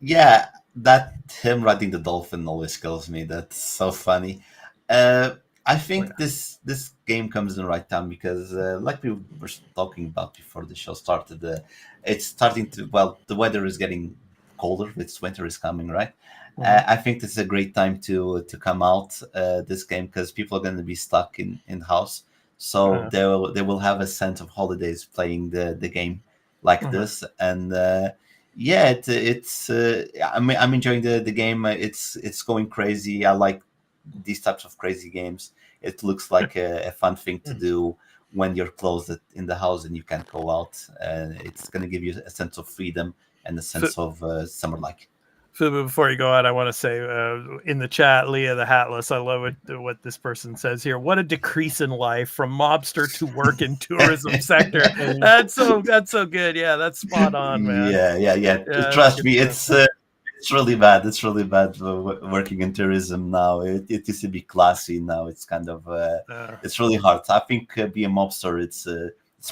Yeah, that him riding the dolphin always kills me. That's so funny. I think this game comes in the right time because, like we were talking about before the show started, it's starting to, the weather is getting colder. It's winter is coming, right? I think this is a great time to come out this game, because people are going to be stuck in house, so they will have a sense of holidays playing the game like this, and Yeah, I'm enjoying the game. It's going crazy. I like these types of crazy games. It looks like a fun thing to do when you're closed in the house and you can't go out. It's going to give you a sense of freedom and a sense of summer like.
Fubu, before you go out, I want to say in the chat, Leah the Hatless, I love what this person says here. What a decrease in life from mobster to work in tourism sector. That's so good. Yeah, that's spot on, man.
Yeah. Trust me, it's really bad. It's really bad working in tourism now. It used to be classy. Now it's kind of it's really hard. I think being a mobster, it's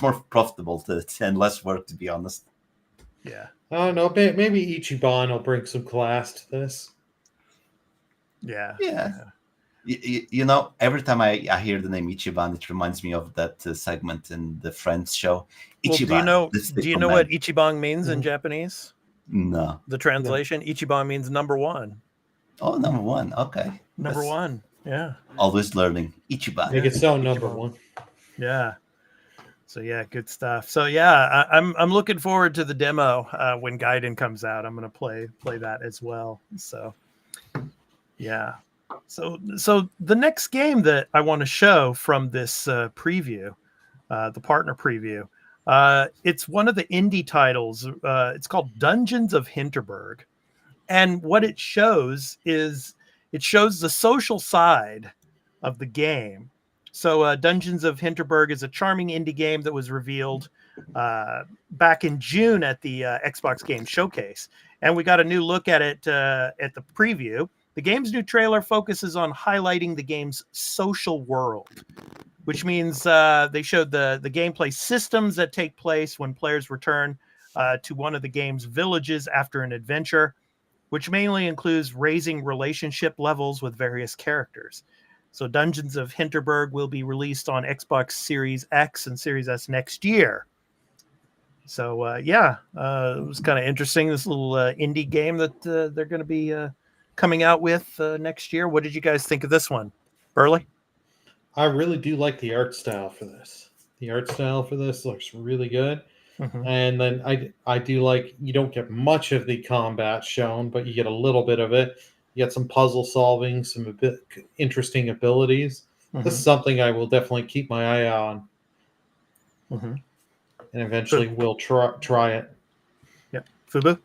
more profitable and less work, to be honest.
Yeah.
Oh no, maybe Ichiban will bring some class to this.
Yeah.
You know, every time I hear the name Ichiban, it reminds me of that segment in the Friends show. Ichiban.
Well, do you know what Ichiban means in Japanese?
No.
The translation, Ichiban means number one.
Oh, number one. Okay.
Number one. Yeah.
Always learning. Ichiban.
Make it sound number one.
Yeah. So yeah, good stuff. So yeah, I'm looking forward to the demo when Gaiden comes out. I'm gonna play that as well. So yeah. So the next game that I want to show from this preview, the partner preview, it's one of the indie titles. It's called Dungeons of Hinterberg, and what it shows is it shows the social side of the game. So Dungeons of Hinterberg is a charming indie game that was revealed back in June at the Xbox Game Showcase. And we got a new look at it at the preview. The game's new trailer focuses on highlighting the game's social world, which means they showed the gameplay systems that take place when players return to one of the game's villages after an adventure, which mainly includes raising relationship levels with various characters. So Dungeons of Hinterberg will be released on Xbox Series X and Series S next year. So, it was kind of interesting, this little indie game that they're going to be coming out with next year. What did you guys think of this one? Burley?
I really do like the art style for this. The art style for this looks really good. Mm-hmm. And then I do like, you don't get much of the combat shown, but you get a little bit of it. You get some puzzle solving, some interesting abilities. Mm-hmm. This is something I will definitely keep my eye on. Mm-hmm. And eventually we'll try it.
Yep. Fubu?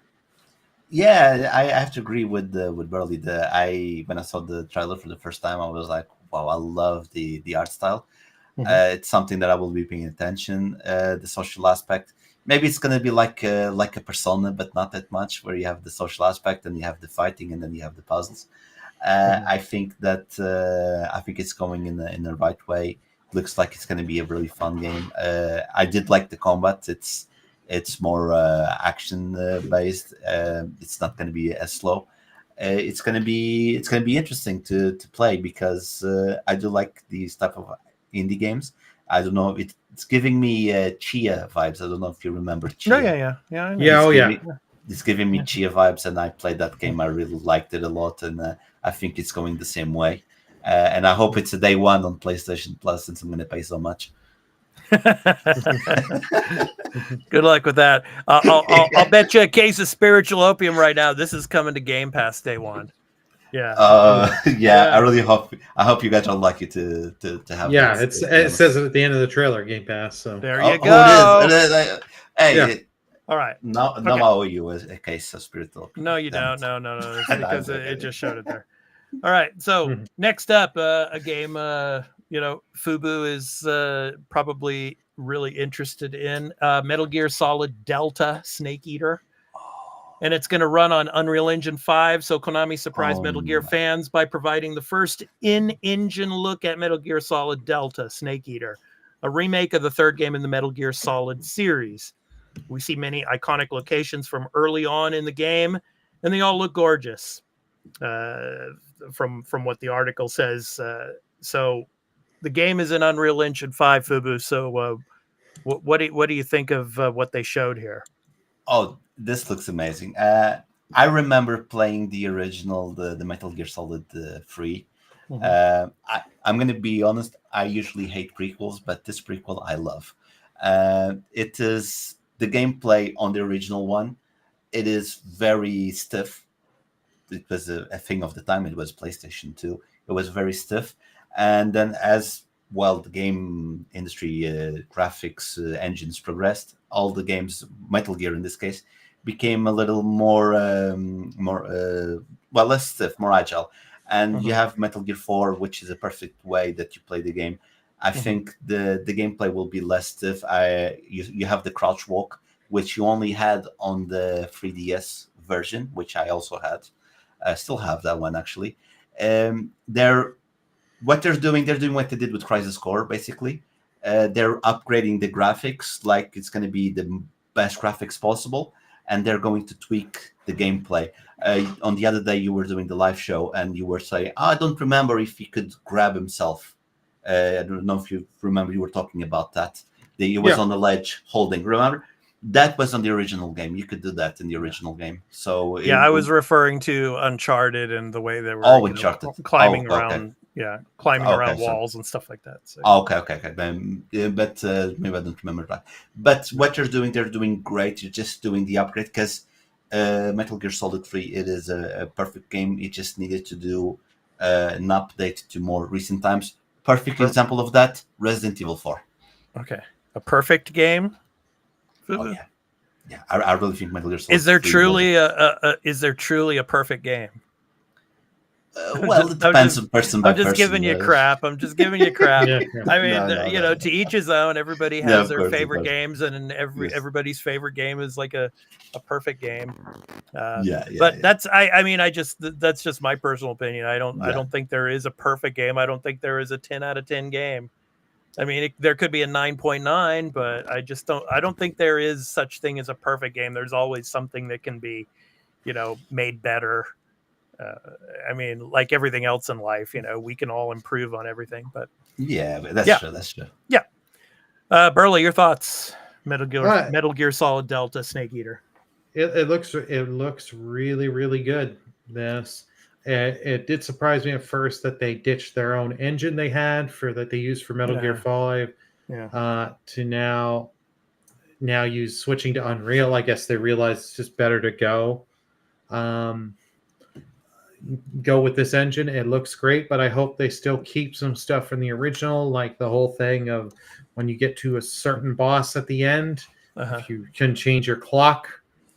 Yeah, I have to agree with Burley. When I saw the trailer for the first time, I was like, wow, I love the art style. Mm-hmm. It's something that I will be paying attention. The social aspect. Maybe it's going to be like a Persona, but not that much, where you have the social aspect and you have the fighting and then you have the puzzles. I think it's going in the right way. Looks like it's going to be a really fun game. I did like the combat. It's more action based. It's not going to be as slow. It's going to be interesting to play because I do like these type of indie games. I don't know. It's giving me Chia vibes. I don't know if you remember Chia.
Yeah.
It's giving me Chia vibes, and I played that game. I really liked it a lot, and I think it's going the same way. And I hope it's a day one on PlayStation Plus, since I'm going to pay so much.
Good luck with that. I'll bet you a case of spiritual opium right now. This is coming to Game Pass day one. Yeah.
I really hope. I hope you guys are lucky to have.
Yeah, it says it at the end of the trailer, Game Pass. So
there you go.
It is. Hey.
Yeah. All right.
Now I owe you a case of spiritual opium.
No, you don't. No. It's because it just showed it there. All right. So next up, a game. Fubu is probably really interested in Metal Gear Solid Delta Snake Eater. And it's going to run on Unreal Engine 5. So Konami surprised Metal Gear fans by providing the first in-engine look at Metal Gear Solid Delta Snake Eater, a remake of the third game in the Metal Gear Solid series. We see many iconic locations from early on in the game, and they all look gorgeous. From what the article says. So the game is in Unreal Engine 5, Fubu. So what do you think of what they showed here?
Oh, this looks amazing. I remember playing the original, the Metal Gear Solid 3. Mm-hmm. I'm going to be honest, I usually hate prequels, but this prequel I love. It is the gameplay on the original one. it is very stiff. It was a thing of the time. It was PlayStation 2. It was very stiff. And then as well, the game industry graphics engines progressed. All the games, Metal Gear in this case, became a little more less stiff, more agile. And you have Metal Gear 4, which is a perfect way that you play the game. I think the gameplay will be less stiff. You have the crouch walk, which you only had on the 3DS version, which I also had. I still have that one, actually. They're doing what they did with Crisis Core, basically. They're upgrading the graphics like it's going to be the best graphics possible, and they're going to tweak the gameplay. On the other day, you were doing the live show, and you were saying, I don't remember if he could grab himself. I don't know if you remember, you were talking about that. He was on the ledge holding. Remember? That was on the original game. You could do that in the original game. So
I was referring to Uncharted and the way they were
Uncharted.
Climbing around.
Okay.
Climbing around walls and stuff like that. So.
Okay. But maybe I don't remember that. But what they're doing great. You're just doing the upgrade because Metal Gear Solid 3, it is a perfect game. It just needed to do an update to more recent times. Perfect example of that, Resident Evil 4.
Okay. A perfect game?
Oh, yeah. I really think Metal Gear Solid.
Is there truly a perfect game?
Well, it depends on person by person.
I'm just giving you crap. I mean,
No.
To each his own. Everybody has their favorite games, and everybody's favorite game is like a perfect game. But that's that's just my personal opinion. I don't think there is a perfect game. I don't think there is a 10 out of 10 game. I mean, there could be a 9.9, but I don't think there is such thing as a perfect game. There's always something that can be, made better. I mean, like everything else in life, we can all improve on everything, but
that's true.
Yeah. Burley, your thoughts? Metal Gear Solid Delta Snake Eater.
It looks really, really good. It did surprise me at first that they ditched their own engine that they used for Metal Gear 5 to now use switching to Unreal. I guess they realized it's just better to go with this engine. It looks great, but I hope they still keep some stuff from the original, like the whole thing of when you get to a certain boss at the end, if you can change your clock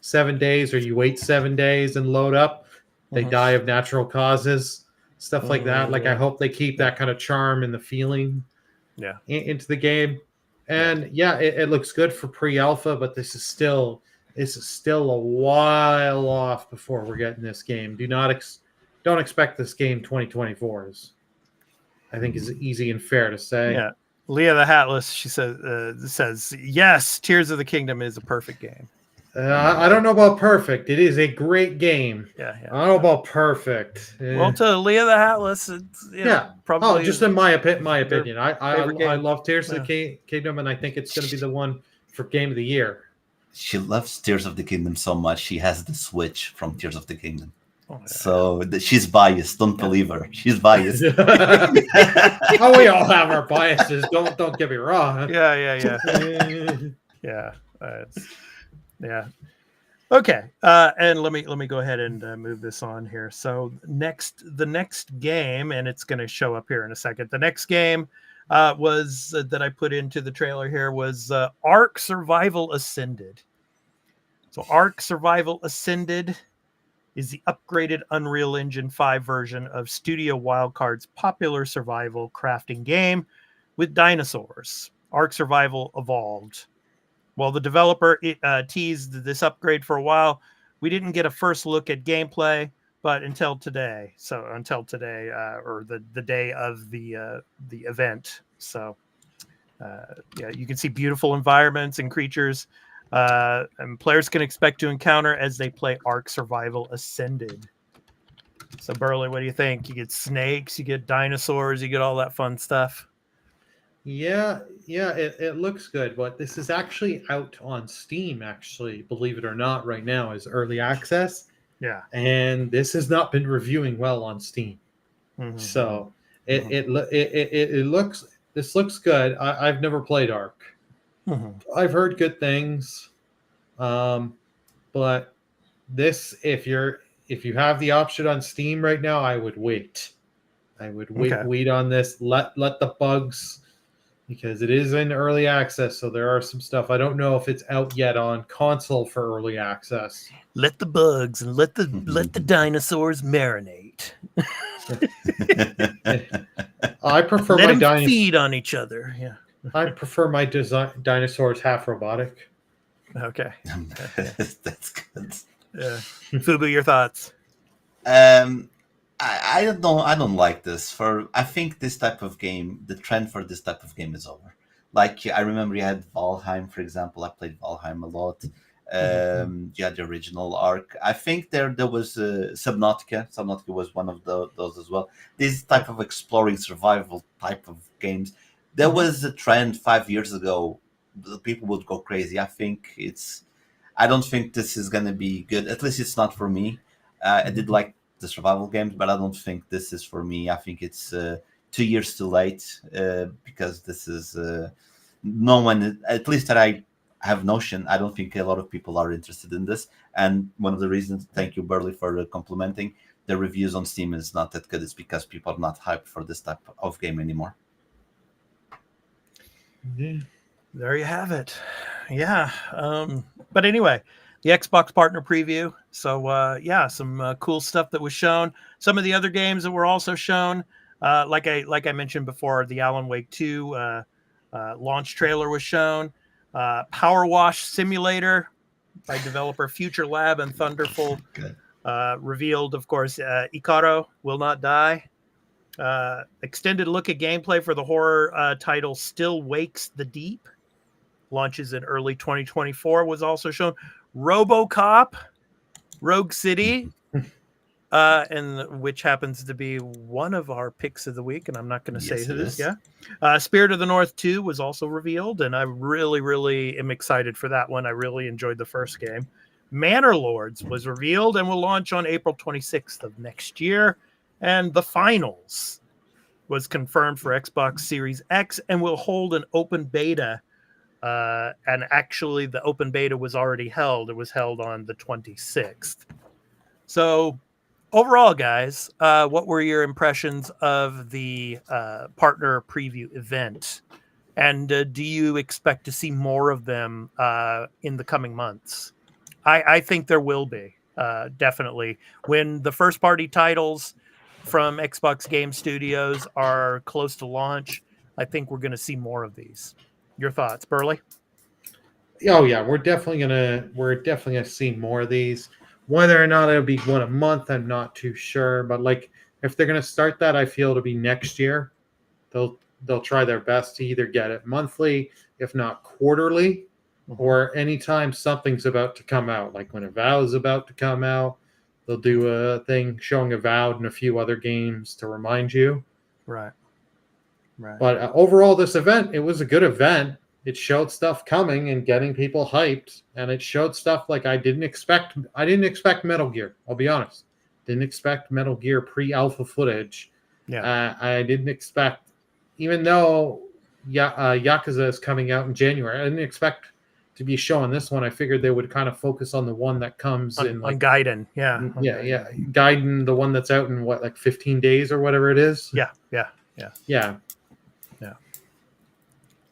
7 days or you wait 7 days and load up, they die of natural causes, stuff like that. Like, I hope they keep that kind of charm and the feeling into the game. And it looks good for pre-alpha, but this is still a while off before we're getting this game. Don't expect this game 2024 I think is easy and fair to say.
Yeah. Leah the Hatless, she says, yes, Tears of the Kingdom is a perfect game.
I don't know about perfect. It is a great game.
Yeah.
I don't know about perfect.
Well, to Leah the Hatless, it's
probably. Just in my opinion, I love Tears of the Kingdom, and I think it's going to be the one for Game of the Year.
She loves Tears of the Kingdom so much. She has the Switch from Tears of the Kingdom. So she's biased. Don't believe her. She's biased.
Oh, we all have our biases. Don't get me wrong.
Yeah. Okay. And let me go ahead and move this on here. So the next game, and it's going to show up here in a second. The next game was that I put into the trailer here was Ark Survival Ascended. So Ark Survival Ascended is the upgraded Unreal Engine 5 version of Studio Wildcard's popular survival crafting game with dinosaurs. Ark Survival Evolved. While the developer teased this upgrade for a while, we didn't get a first look at gameplay, but until today, or the day of the event. So, you can see beautiful environments and creatures, and players can expect to encounter as they play Ark Survival Ascended. So, Burley, what do you think? You get snakes, you get dinosaurs, you get all that fun stuff.
Yeah, it looks good, but this is actually out on Steam, actually, believe it or not, right now as early access.
Yeah.
And this has not been reviewing well on Steam. So it looks good. I've never played Ark. I've heard good things. But this, if you have the option on Steam right now, I would wait. I would wait on this. Let the bugs, because it is in early access, so there are some stuff. I don't know if it's out yet on console for early access.
Let the bugs and let the dinosaurs marinate.
I prefer
let
my
them
dinosaurs
feed on each other. Yeah.
I prefer my dinosaurs half robotic.
Okay.
That's good.
Fubu, your thoughts?
I don't know. I don't like this. I think this type of game, the trend for this type of game is over. Like, I remember you had Valheim, for example. I played Valheim a lot. You had the original Ark. I think there was Subnautica. Subnautica was one of those as well. This type of exploring survival type of games. There was a trend 5 years ago. The people would go crazy. I don't think this is going to be good. At least it's not for me. I did like the survival games, but I don't think this is for me. I think it's 2 years too late because this is no one, at least that I have notion. I don't think a lot of people are interested in this. And one of the reasons, thank you, Burley, for complimenting, the reviews on Steam is not that good. It's because people are not hyped for this type of game anymore.
Yeah. There you have it. Yeah. But anyway, the Xbox partner preview. So some cool stuff that was shown. Some of the other games that were also shown, like I mentioned before, the Alan Wake 2 launch trailer was shown. Power Wash Simulator by developer Future Lab and Thunderful revealed, of course, Icaro Will Not Die. Extended look at gameplay for the horror title Still Wakes the Deep. Launches in early 2024 was also shown. RoboCop, Rogue City, and which happens to be one of our picks of the week, and I'm not going to say who this is. Yeah. Spirit of the North 2 was also revealed, and I really, really am excited for that one. I really enjoyed the first game. Manor Lords was revealed and will launch on April 26th of next year. And the Finals was confirmed for Xbox Series X and will hold an open beta. And actually, the open beta was already held. It was held on the 26th. So overall, guys, what were your impressions of the partner preview event? And do you expect to see more of them in the coming months? I think there will be, definitely. When the first-party titles from Xbox Game Studios are close to launch, I think we're going to see more of these. Your thoughts, Burley?
Oh yeah, we're definitely gonna see more of these. Whether or not it'll be one a month, I'm not too sure. But like, if they're gonna start that, I feel it'll be next year. They'll try their best to either get it monthly, if not quarterly, or anytime something's about to come out. Like when Avowed is about to come out, they'll do a thing showing Avowed and a few other games to remind you.
Right.
But overall, this event, it was a good event. It showed stuff coming and getting people hyped, and it showed stuff like I didn't expect Metal Gear. I'll be honest, didn't expect Metal Gear pre-alpha footage.
Yeah,
I didn't expect, even though Yakuza is coming out in January, I didn't expect to be showing this one. I figured they would kind of focus on the one that comes in
on Gaiden. Yeah,
Gaiden, the one that's out in what, like 15 days or whatever it is.
Yeah.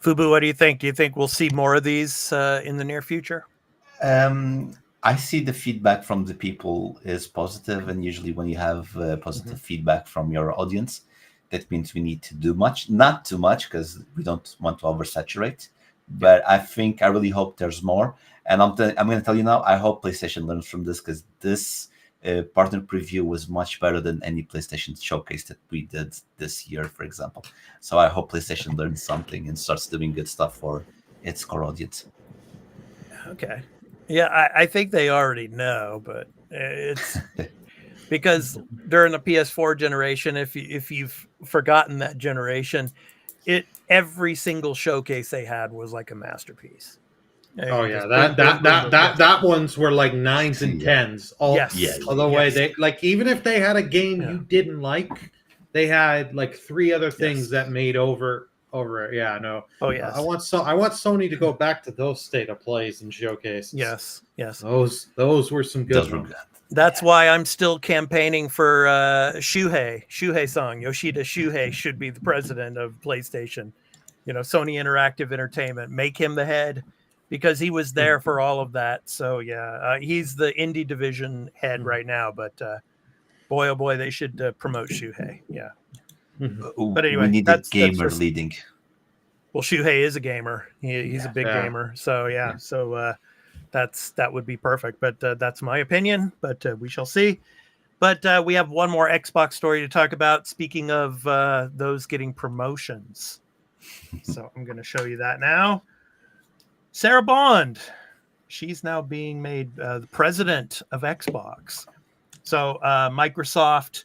Fubu, what do you think? Do you think we'll see more of these in the near future?
I see the feedback from the people is positive, and usually when you have positive feedback from your audience, that means we need to do not too much, because we don't want to oversaturate. But I really hope there's more. And I'm going to tell you now, I hope PlayStation learns from this, because this partner preview was much better than any PlayStation showcase that we did this year, for example. So I hope PlayStation learns something and starts doing good stuff for its core audience.
Okay. Yeah, I think they already know, but it's because during the PS4 generation, if you've forgotten that generation, every single showcase they had was like a masterpiece.
Oh yeah, that ones were like 9s and 10s. Way they, like, even if they had a game you didn't like, they had like 3 other things that made over over. Yeah, no.
Oh yes.
I want Sony to go back to those state of plays and showcases.
Yes.
Those were some good
Those were
ones.
good.
That's why I'm still campaigning for Shuhei Song. Yoshida Shuhei should be the president of PlayStation. Sony Interactive Entertainment. Make him the head, because he was there for all of that. So yeah, he's the indie division head right now. But boy, oh boy, they should promote Shuhei. Yeah. But anyway,
we need
that's
a gamer
just,
leading.
well, Shuhei is a gamer. He's a big gamer. So yeah. So that would be perfect. But that's my opinion. But we shall see. But we have one more Xbox story to talk about. Speaking of those getting promotions. So I'm going to show you that now. Sarah Bond. She's now being made the president of Xbox. So Microsoft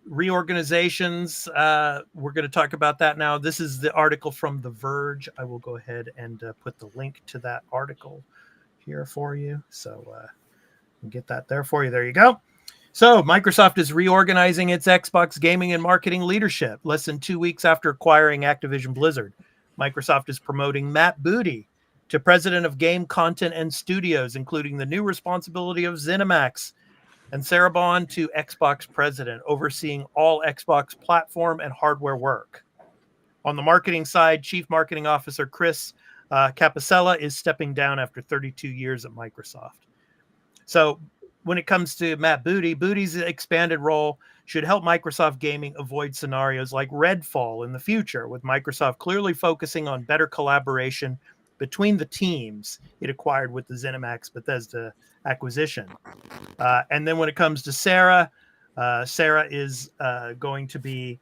reorganizations. We're going to talk about that now. This is the article from The Verge. I will go ahead and put the link to that article here for you. So get that there for you. There you go. So Microsoft is reorganizing its Xbox gaming and marketing leadership. Less than 2 weeks after acquiring Activision Blizzard, Microsoft is promoting Matt Booty to president of game content and studios, including the new responsibility of ZeniMax, and Sarah Bond to Xbox president, overseeing all Xbox platform and hardware work. On the marketing side, Chief Marketing Officer Chris Capicella is stepping down after 32 years at Microsoft. So when it comes to Matt Booty, Booty's expanded role should help Microsoft Gaming avoid scenarios like Redfall in the future, with Microsoft clearly focusing on better collaboration between the teams it acquired with the ZeniMax Bethesda acquisition. And then when it comes to Sarah, Sarah is going to be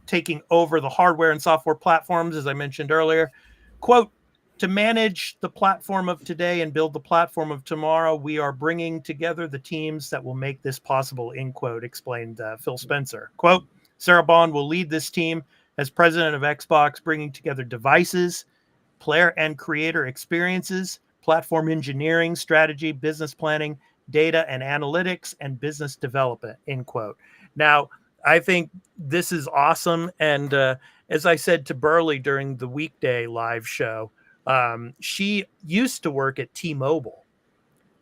taking over the hardware and software platforms, as I mentioned earlier. Quote, to manage the platform of today and build the platform of tomorrow, we are bringing together the teams that will make this possible, end quote, explained Phil Spencer. Quote, Sarah Bond will lead this team as president of Xbox, bringing together devices, player and creator experiences, platform engineering, strategy, business planning, data and analytics, and business development, end quote. Now, I think this is awesome. And as I said to Burley during the weekday live show, she used to work at T-Mobile.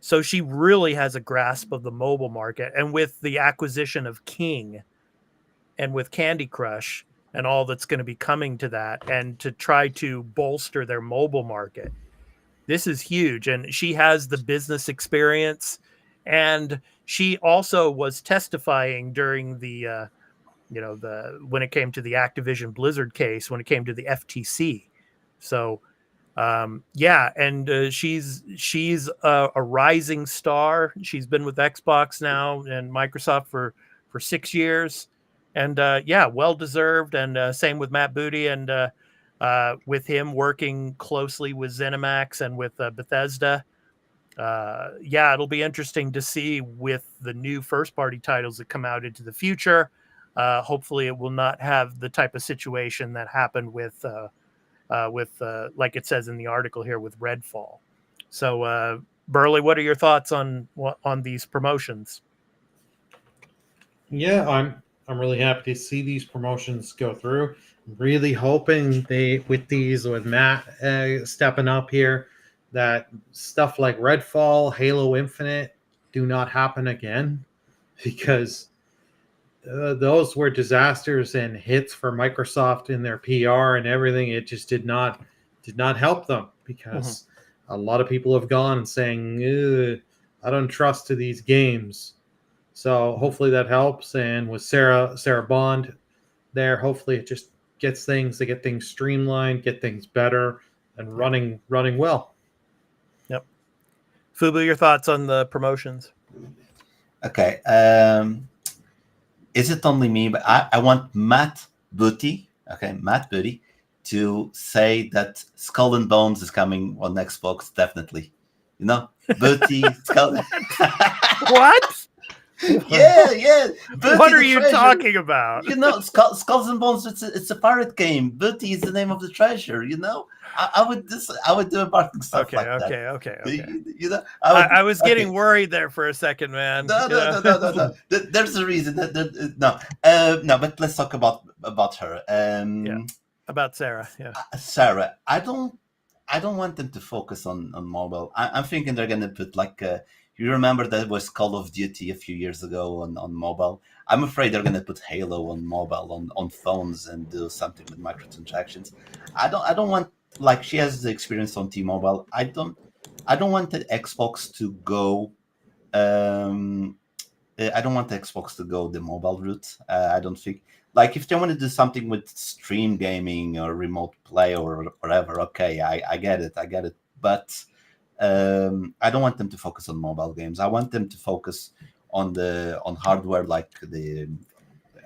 So she really has a grasp of the mobile market. And with the acquisition of King and with Candy Crush and all that's going to be coming to that, and to try to bolster their mobile market, this is huge. And she has the business experience. And she also was testifying during the, when it came to the Activision Blizzard case, when it came to the FTC. So, she's a rising star. She's been with Xbox now and Microsoft for 6 years, and well deserved. And same with Matt Booty, and with him working closely with ZeniMax and with Bethesda. It'll be interesting to see with the new first party titles that come out into the future. Hopefully, it will not have the type of situation that happened with like it says in the article here, with Redfall. So, Burley, what are your thoughts on these promotions?
Yeah, I'm really happy to see these promotions go through. I'm really hoping with Matt stepping up here, that stuff like Redfall, Halo Infinite do not happen again, because those were disasters and hits for Microsoft in their PR and everything. It just did not help them, because a lot of people have gone and saying, I don't trust to these games. So hopefully that helps. And with Sarah Bond there, hopefully it just gets things streamlined, get things better and running well.
Yep. Fubu, your thoughts on the promotions?
Okay. Is it only me? But I want Matt Booty, to say that Skull and Bones is coming on Xbox, definitely. Booty, Skull.
What?
Yeah. Booty
What are
the
you
treasure.
talking about?
You know, Skulls and Bones. It's a pirate game. Booty is the name of the treasure. You know, I would do embarking stuff like that.
Okay.
You know,
I was
okay.
getting worried there for a second, man.
No. There's a reason. No. But let's talk about her.
About Sarah. Yeah.
Sarah. I don't want them to focus on mobile. I'm thinking they're gonna put like you remember that was Call of Duty a few years ago on mobile. I'm afraid they're gonna put Halo on mobile on phones and do something with microtransactions. I don't want, like, she has the experience on T-Mobile. I don't want the Xbox to go. I don't want the Xbox to go the mobile route. I don't think, like, if they want to do something with stream gaming or remote play or whatever, okay, I get it. But I don't want them to focus on mobile games. I want them to focus on hardware, like the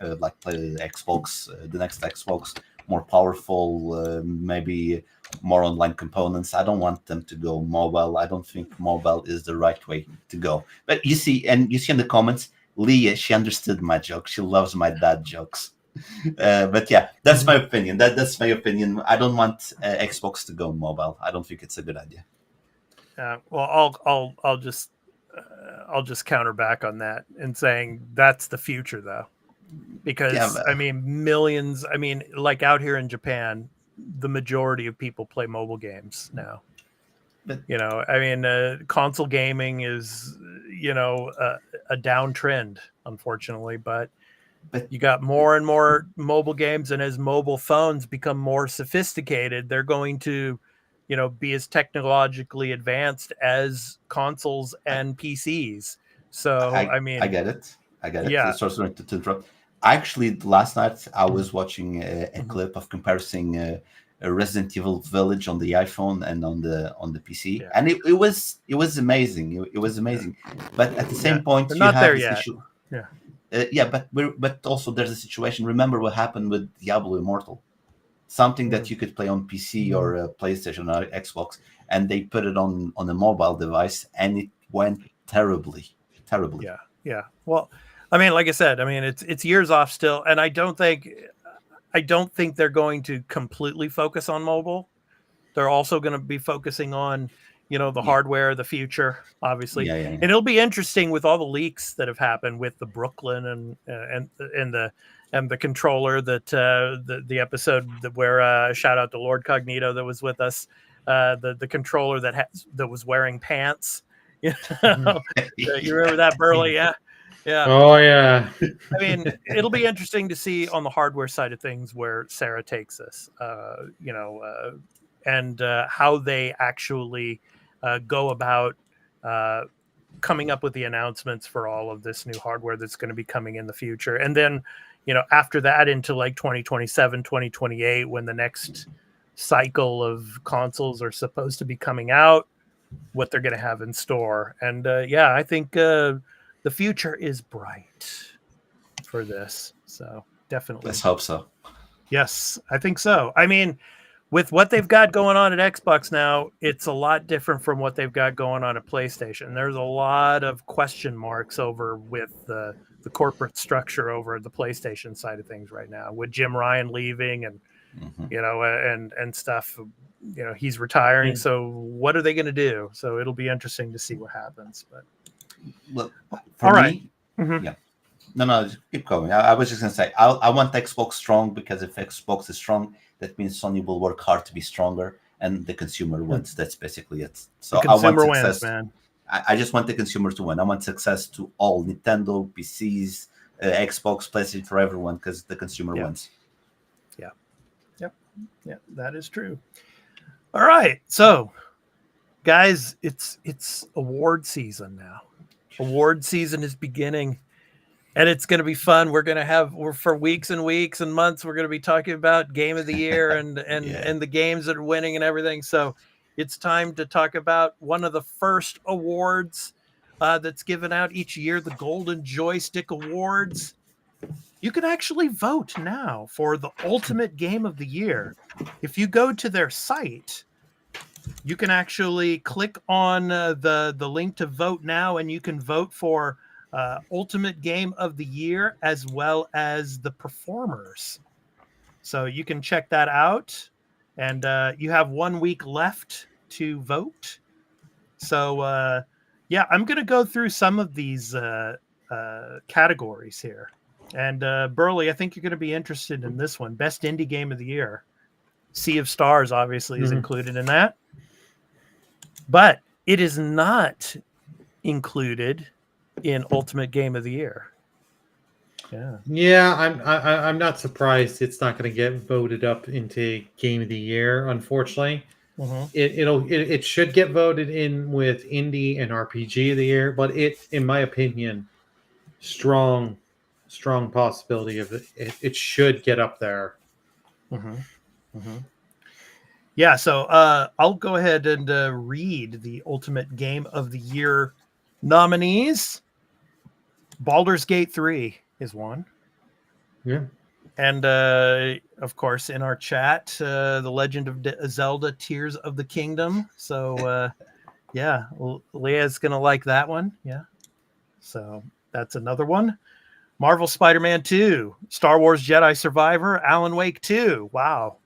Xbox, the next Xbox, more powerful, maybe more online components. I don't want them to go mobile. I don't think mobile is the right way to go. But you see in the comments, Leah, she understood my joke. She loves my dad jokes. But yeah, that's my opinion. That's my opinion. I don't want Xbox to go mobile. I don't think it's a good idea.
Well, I'll just counter back on that and saying that's the future, though, because I mean, millions. I mean, like out here in Japan, the majority of people play mobile games now. But, you know, I mean, console gaming is, you know, a downtrend, unfortunately, but you got more and more mobile games, and as mobile phones become more sophisticated, they're going to, you know, be as technologically advanced as consoles and PCs. So, I mean,
I get it.
Yeah.
Sorry to interrupt. Actually, last night I was watching a clip of comparing Resident Evil Village on the iPhone and on the PC, and it was amazing. It was amazing. But at the same point,
they're
you
not
have
there
this
yet.
issue.
Yeah.
But also there's a situation. Remember what happened with Diablo Immortal? Something that you could play on PC or PlayStation or Xbox, and they put it on a mobile device, and it went terribly.
Yeah. Well, I mean, like I said, I mean, it's years off still, and I don't think they're going to completely focus on mobile. They're also going to be focusing on, you know, the hardware, the future, obviously. And it'll be interesting with all the leaks that have happened with the Brooklyn and the controller that the episode where shout out to Lord Cognito that was with us, the controller that was wearing pants. You know? You remember that, Burley? Yeah.
Oh yeah.
I mean, it'll be interesting to see on the hardware side of things where Sarah takes us, you know, and how they actually go about coming up with the announcements for all of this new hardware that's going to be coming in the future. And then, you know, after that into like 2027, 2028, when the next cycle of consoles are supposed to be coming out, what they're going to have in store. And yeah, I think the future is bright for this. So definitely.
Let's hope so.
Yes, I think so. I mean, with what they've got going on at Xbox now, it's a lot different from what they've got going on at PlayStation. There's a lot of question marks over with the corporate structure over at the PlayStation side of things right now, with Jim Ryan leaving and you know, and stuff. You know, he's retiring. So what are they going to do? So it'll be interesting to see what happens. But
well, for me,
Mm-hmm.
yeah. No, just keep going. I was just going to say, I want Xbox strong, because if Xbox is strong, that means Sony will work hard to be stronger, and the consumer wins. That's basically it. So
the consumer
I want success.
Wins, man.
I just want the consumer to win. I want success to all Nintendo, PCs, Xbox, PlayStation, for everyone, because the consumer wins.
Yeah, that is true. All right, so guys, it's award season now. Award season is beginning, and it's going to be fun. We're for weeks and weeks and months, we're going to be talking about game of the year and the games that are winning and everything. So it's time to talk about one of the first awards that's given out each year, the Golden Joystick Awards. You can actually vote now for the ultimate game of the year. If you go to their site, you can actually click on the link to vote now, and you can vote for Ultimate Game of the Year, as well as the performers. So you can check that out. And you have 1 week left to vote. So, I'm going to go through some of these categories here. And Burley, I think you're going to be interested in this one. Best Indie Game of the Year. Sea of Stars, obviously, is included in that. But it is not included in Ultimate Game of the Year.
Yeah, I'm not surprised it's not going to get voted up into Game of the Year. Unfortunately, it should get voted in with Indie and RPG of the Year, but in my opinion, strong possibility of it should get up there.
Yeah, so I'll go ahead and read the Ultimate Game of the Year nominees. Baldur's Gate 3 is one.
Yeah.
And, of course, in our chat, The Legend of Zelda Tears of the Kingdom. So, Leah's going to like that one. Yeah. So that's another one. Marvel Spider-Man 2, Star Wars Jedi Survivor, Alan Wake 2. Wow.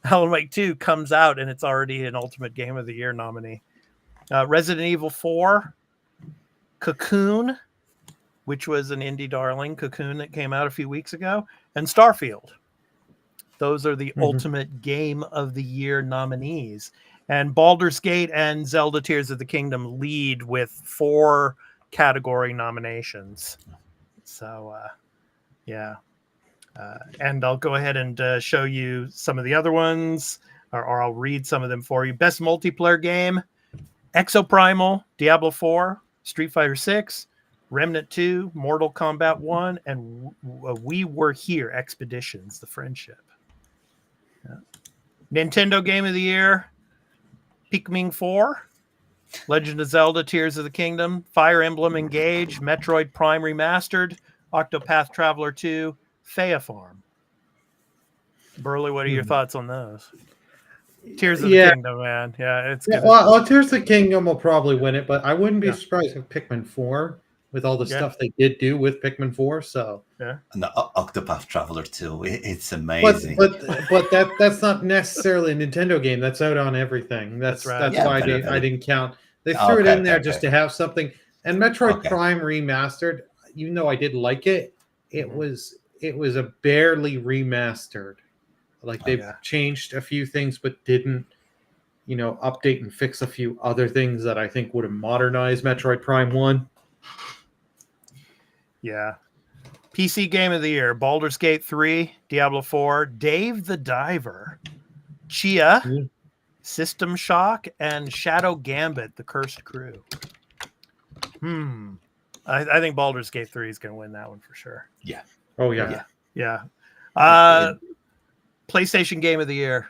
Alan Wake 2 comes out, and it's already an Ultimate Game of the Year nominee. Resident Evil 4, Cocoon, which was an indie darling, Cocoon, that came out a few weeks ago, and Starfield. Those are the Ultimate Game of the Year nominees. And Baldur's Gate and Zelda Tears of the Kingdom lead with 4 category nominations. So, and I'll go ahead and show you some of the other ones, or I'll read some of them for you. Best Multiplayer Game, Exoprimal, Diablo 4, Street Fighter 6, Remnant 2, Mortal Kombat 1, and We Were Here Expeditions, The Friendship. Nintendo Game of the Year, Pikmin 4, Legend of Zelda Tears of the Kingdom, Fire Emblem Engage, Metroid Prime Remastered, Octopath Traveler 2, Faya Farm. Burley, what are your thoughts on those? Tears of the Kingdom, man. Yeah, it's good.
Well, Tears of the Kingdom will probably win it, but I wouldn't be surprised if Pikmin 4, with all the stuff they did do with Pikmin 4. So
and the Octopath Traveler 2, it's amazing.
But that's not necessarily a Nintendo game. That's out on everything. That's right. That's why I didn't count. They threw it in there just to have something. And Metroid Prime Remastered, even though I did like it, it was a barely remastered. Like they've changed a few things, but didn't, update and fix a few other things that I think would have modernized Metroid Prime 1.
Yeah. PC Game of the Year, Baldur's Gate 3, Diablo 4, Dave the Diver, Chia, System Shock, and Shadow Gambit, The Cursed Crew. I think Baldur's Gate 3 is going to win that one for sure.
Yeah.
Oh, yeah.
Yeah. PlayStation Game of the Year,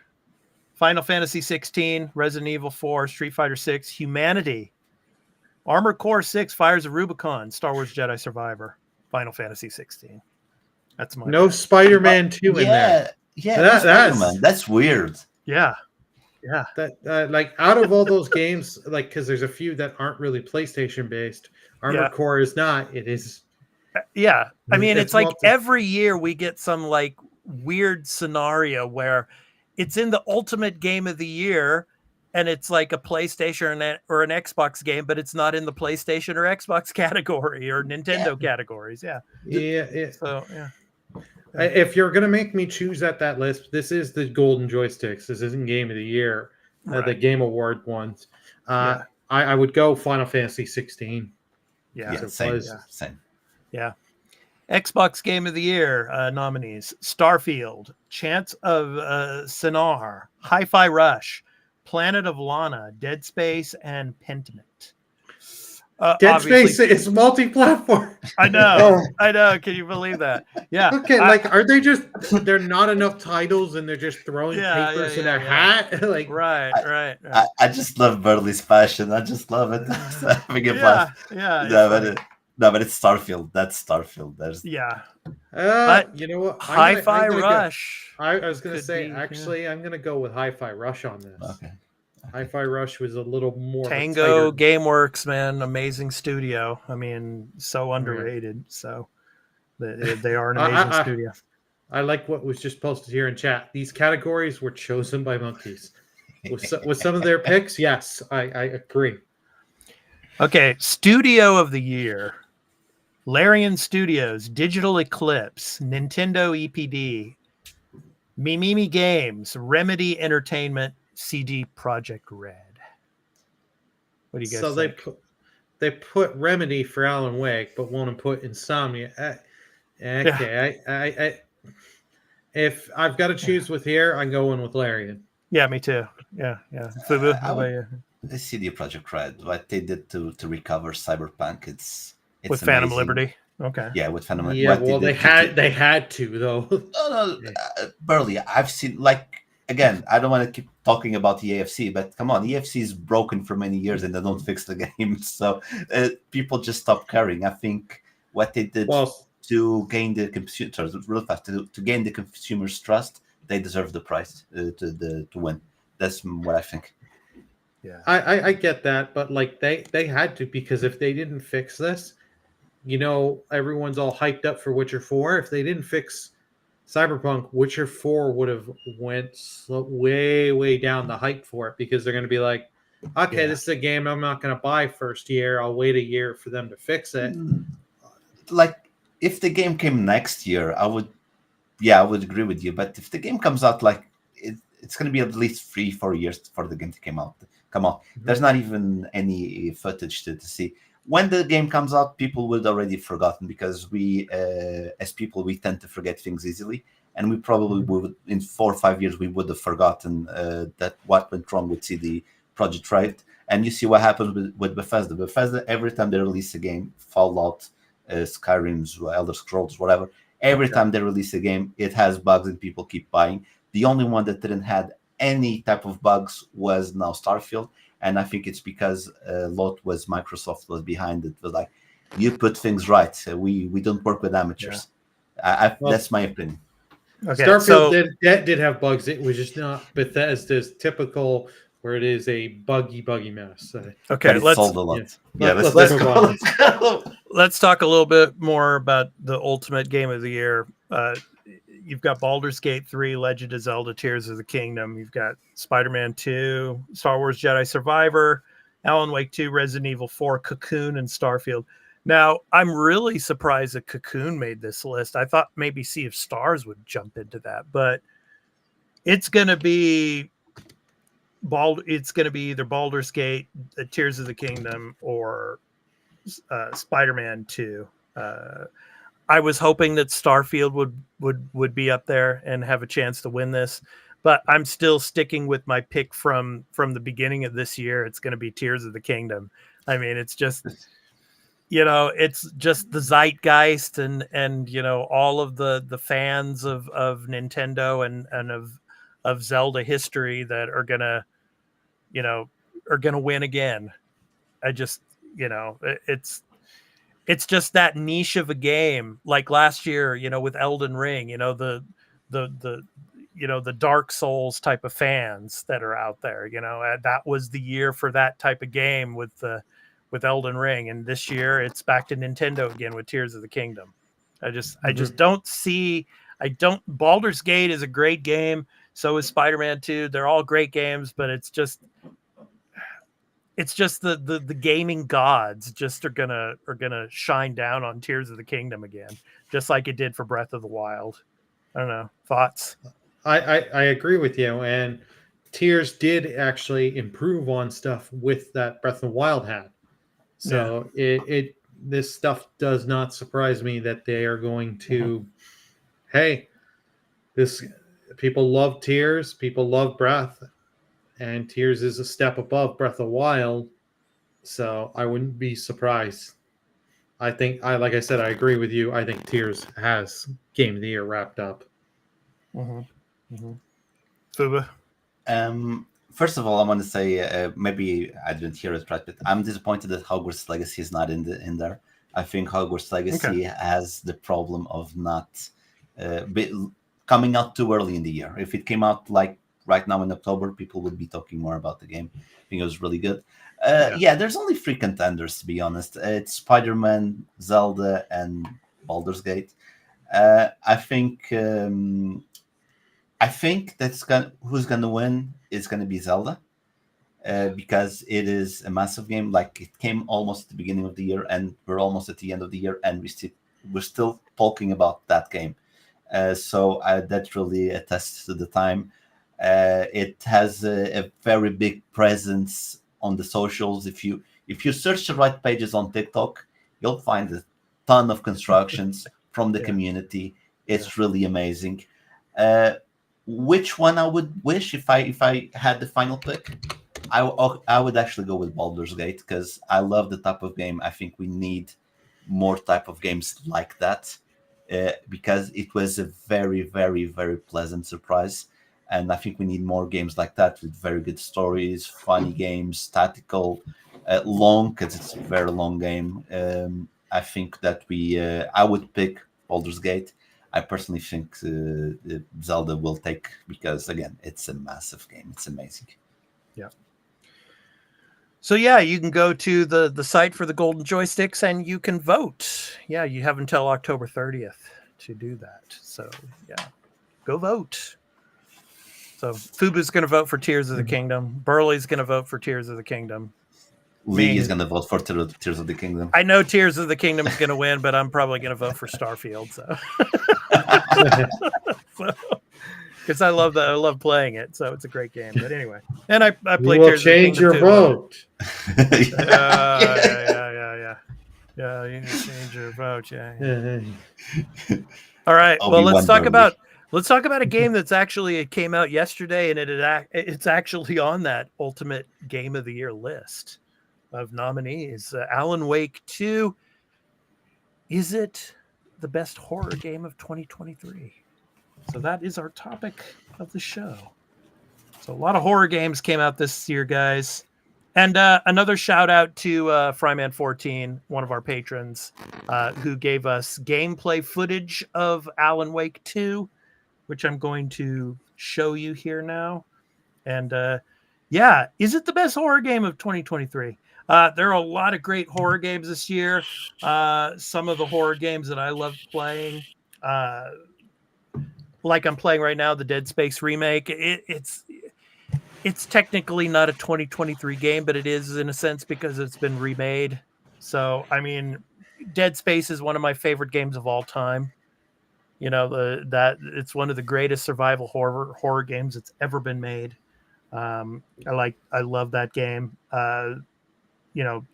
Final Fantasy 16, Resident Evil 4, Street Fighter 6, Humanity, Armored Core 6, Fires of Rubicon, Star Wars Jedi Survivor, Final Fantasy 16. That's my
no Spider-Man 2 in there.
Yeah, that's weird.
Yeah.
That like out of all those games, like because there's a few that aren't really PlayStation based. Armored Core is not. It is.
Yeah, I mean, it's like every year we get some like weird scenario where it's in the Ultimate Game of the Year. And it's like a PlayStation or an Xbox game, but it's not in the PlayStation or Xbox category or Nintendo categories. Yeah. So,
if you're going to make me choose at that list, this is the Golden Joysticks. This isn't Game of the Year, the Game Award ones. I would go Final Fantasy 16.
Same.
Yeah. Xbox Game of the Year nominees: Starfield, Chants of Sinar, Hi-Fi Rush, Planet of Lana, Dead Space, and Pentiment.
Dead Space is multi-platform.
I know. I know. Can you believe that? Yeah.
Okay, are they just there not enough titles and they're just throwing papers in their hat? Like
right.
I just love Burley's passion. I just love it. Having a blast. No, but it's Starfield. That's Starfield.
But you know what?
Hi-Fi Rush.
I was going to say, actually, I'm going to go with Hi-Fi Rush on this. Hi-Fi Rush was a little more
Tango
tighter.
GameWorks, man, amazing studio. I mean, so
yeah.
underrated. So they are an
I,
amazing
I,
studio.
I like what was just posted here in chat. These categories were chosen by monkeys. With some of their picks, yes, I agree.
Okay, Studio of the Year. Larian Studios, Digital Eclipse, Nintendo EPD, Mimimi Games, Remedy Entertainment, CD Projekt Red. What do you guys
So
think?
they put Remedy for Alan Wake, but won't put Insomnia. Okay, I if I've got to choose with here, I'm going with Larian.
Yeah, me too. Yeah. Fubu,
I
how about
would
you?
CD Projekt Red. What they did to recover Cyberpunk, it's
With Phantom
amazing.
Liberty. Okay.
Yeah, with Phantom.
Yeah,
what
well,
did
they had to though.
No, barely. I've seen, like, again, I don't want to keep talking about the AFC, but come on, EFC is broken for many years and they don't fix the game, so people just stop caring. I think what they did to gain the consumer, real fast, to gain the consumer's trust, they deserve the prize to win. That's what I think.
Yeah,
I get that, but like they had to, because if they didn't fix this, everyone's all hyped up for Witcher 4. If they didn't fix Cyberpunk, Witcher 4 would have went way down the hype for it, because they're going to be like, okay, this is a game I'm not going to buy first year. I'll wait a year for them to fix it.
Like, if the game came next year, I would agree with you. But if the game comes out, like, it's going to be at least 3-4 years for the game to come out. Mm-hmm. There's not even any footage to see. When the game comes out, people would already forgotten, because we, as people, we tend to forget things easily, and we probably would, in 4 or 5 years, we would have forgotten that what went wrong with CD Projekt Red. And you see what happens with Bethesda. Bethesda, every time they release a game, Fallout, Skyrim's, Elder Scrolls, whatever, every time they release a game, it has bugs and people keep buying. The only one that didn't have any type of bugs was now Starfield. And I think it's because Microsoft was behind it. It was like, you put things right. We don't work with amateurs. Yeah. That's my opinion.
Okay, Starfield did have bugs. It was just not Bethesda's typical, where it is a buggy mess.
Okay, let's sold a lot.
Let's talk a little bit more about the ultimate game of the year. You've got Baldur's Gate 3, Legend of Zelda, Tears of the Kingdom. You've got Spider-Man 2, Star Wars Jedi Survivor, Alan Wake 2, Resident Evil 4, Cocoon, and Starfield. Now, I'm really surprised that Cocoon made this list. I thought maybe Sea of Stars would jump into that, but it's going to be either Baldur's Gate, Tears of the Kingdom, or Spider-Man 2. I was hoping that Starfield would be up there and have a chance to win this, but I'm still sticking with my pick from the beginning of this year. It's going to be Tears of the Kingdom. I mean, it's just, it's just the zeitgeist and all of the fans of Nintendo and of Zelda history that are gonna win again. I just, it's just that niche of a game, like last year, with Elden Ring, the Dark Souls type of fans that are out there, that was the year for that type of game with Elden Ring. And this year it's back to Nintendo again with Tears of the Kingdom. I just don't see, Baldur's Gate is a great game. So is Spider-Man 2. They're all great games, but it's just the gaming gods just are gonna shine down on Tears of the Kingdom again, just like it did for Breath of the Wild. I don't know, thoughts?
I agree with you, and Tears did actually improve on stuff with that Breath of the Wild had. So this stuff does not surprise me that they are going to. Hey, people love Tears, people love Breath. And Tears is a step above Breath of the Wild, so I wouldn't be surprised. Like I said, I agree with you. I think Tears has Game of the Year wrapped up.
Fuba?
First of all, I want to say, maybe I didn't hear it right, but I'm disappointed that Hogwarts Legacy is not in there. I think Hogwarts Legacy has the problem of not coming out too early in the year. If it came out like right now in October, people will be talking more about the game. I think it was really good.
Yeah.
There's only 3 contenders, to be honest. It's Spider-Man, Zelda, and Baldur's Gate. I think who's gonna win is gonna be Zelda, because it is a massive game. Like, it came almost at the beginning of the year, and we're almost at the end of the year, and we're still talking about that game. So that really attests to the time. It has a very big presence on the socials. If you search the right pages on TikTok, you'll find a ton of constructions from the community. It's really amazing. Which one I would wish if I had the final pick? I would actually go with Baldur's Gate, because I love the type of game. I think we need more type of games like that, because it was a very, very, very pleasant surprise. And I think we need more games like that, with very good stories, funny games, tactical, long, because it's a very long game. I think that I would pick Baldur's Gate. I personally think Zelda will take, because again, it's a massive game. It's amazing.
Yeah. So yeah, you can go to the site for the Golden Joysticks and you can vote. Yeah, you have until October 30th to do that. So yeah, go vote. So Fubu's going to vote for Tears of the Kingdom. Burley's going to vote for Tears of the Kingdom.
Lee is going to vote for Tears of the Kingdom.
I know Tears of the Kingdom is going to win, but I'm probably going to vote for Starfield. So, because I love playing it. So it's a great game. But anyway, and I played Tears of the Kingdom.
You will change your vote.
Yeah, you can change your vote. Yeah. All right. Well, let's talk about a game that's actually, it came out yesterday, and it's actually on that Ultimate Game of the Year list of nominees. Alan Wake 2. Is it the best horror game of 2023? So that is our topic of the show. So a lot of horror games came out this year, guys. And another shout out to Fryman14, one of our patrons, who gave us gameplay footage of Alan Wake 2, which I'm going to show you here now. And is it the best horror game of 2023? There are a lot of great horror games this year. Some of the horror games that I love playing, like I'm playing right now, the Dead Space remake. It's technically not a 2023 game, but it is in a sense because it's been remade. So, I mean, Dead Space is one of my favorite games of all time. You know, that it's one of the greatest survival horror games that's ever been made. I love that game. You know,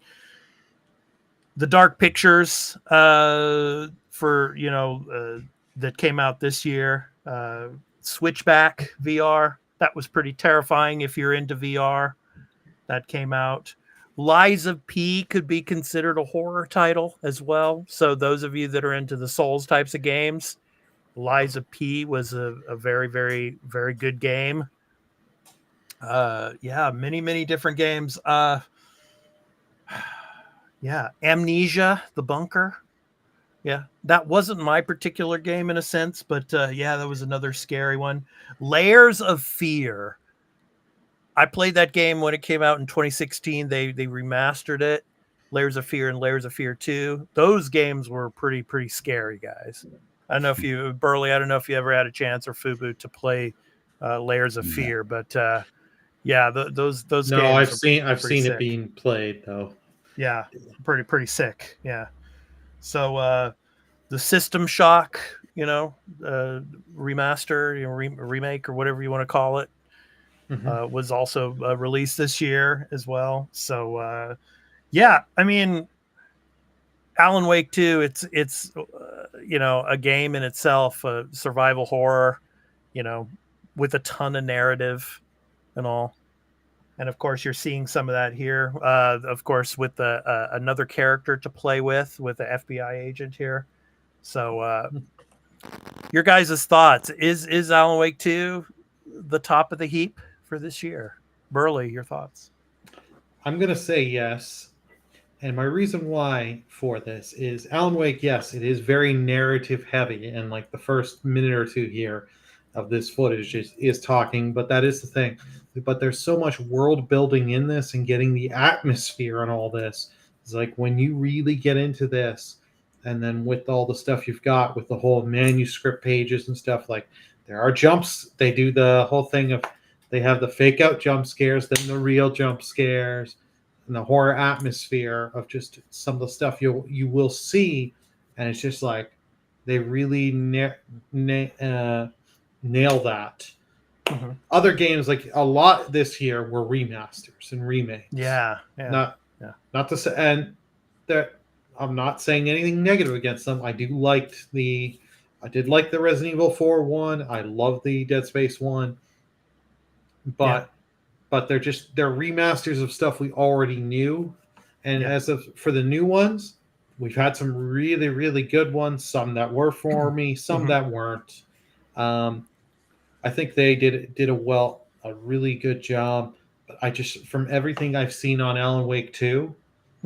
the Dark Pictures that came out this year, Switchback VR, that was pretty terrifying if you're into VR. That came out. Lies of P could be considered a horror title as well. So those of you that are into the Souls types of games, Lies of P was a very, very, very good game. Many, many different games. Amnesia, The Bunker. Yeah, that wasn't my particular game in a sense, but that was another scary one. Layers of Fear. I played that game when it came out in 2016. They remastered it. Layers of Fear and Layers of Fear 2. Those games were pretty scary, guys. I don't know if you, Burley, I don't know if you ever had a chance, or Fubu, to play Layers of Fear, but those games.
No, I've seen
sick.
it being played though.
Yeah, pretty sick. Yeah. So the System Shock, remaster, remake, or whatever you want to call it, was also released this year as well. So I mean, Alan Wake 2, it's a game in itself, a survival horror, with a ton of narrative and all. And of course, you're seeing some of that here. Of course, with another character to play with the FBI agent here. So, your guys' thoughts: is Alan Wake 2 the top of the heap for this year? Burley, your thoughts?
I'm gonna say yes, and my reason why for this is Alan Wake. Yes, it is very narrative heavy, and like the first minute or two here, of this footage is talking, but that is the thing. But there's so much world building in this and getting the atmosphere and all this. It's like when you really get into this, and then with all the stuff you've got with the whole manuscript pages and stuff, like there are jumps. They do the whole thing of they have the fake out jump scares, then the real jump scares, and the horror atmosphere of just some of the stuff you will see, and it's just like they really nail that.
Mm-hmm.
Other games, like a lot this year, were remasters and remakes.
Yeah.
Not to say, and that I'm not saying anything negative against them. I did like the Resident Evil 4 one. I love the Dead Space one, but they're remasters of stuff we already knew. And for the new ones, we've had some really, really good ones. Some that were for me, some that weren't. I think they did a really good job. But I just, from everything I've seen on Alan Wake 2,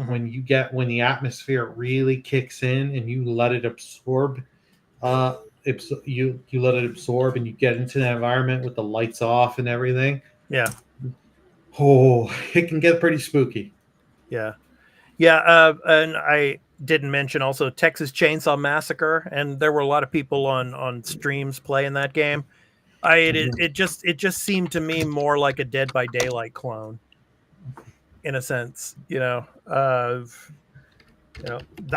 when the atmosphere really kicks in and you let it absorb, you let it absorb and you get into the environment with the lights off and everything.
Yeah.
Oh, it can get pretty spooky.
Yeah. And I didn't mention also Texas Chainsaw Massacre, and there were a lot of people on streams playing that game. It just seemed to me more like a Dead by Daylight clone, in a sense. The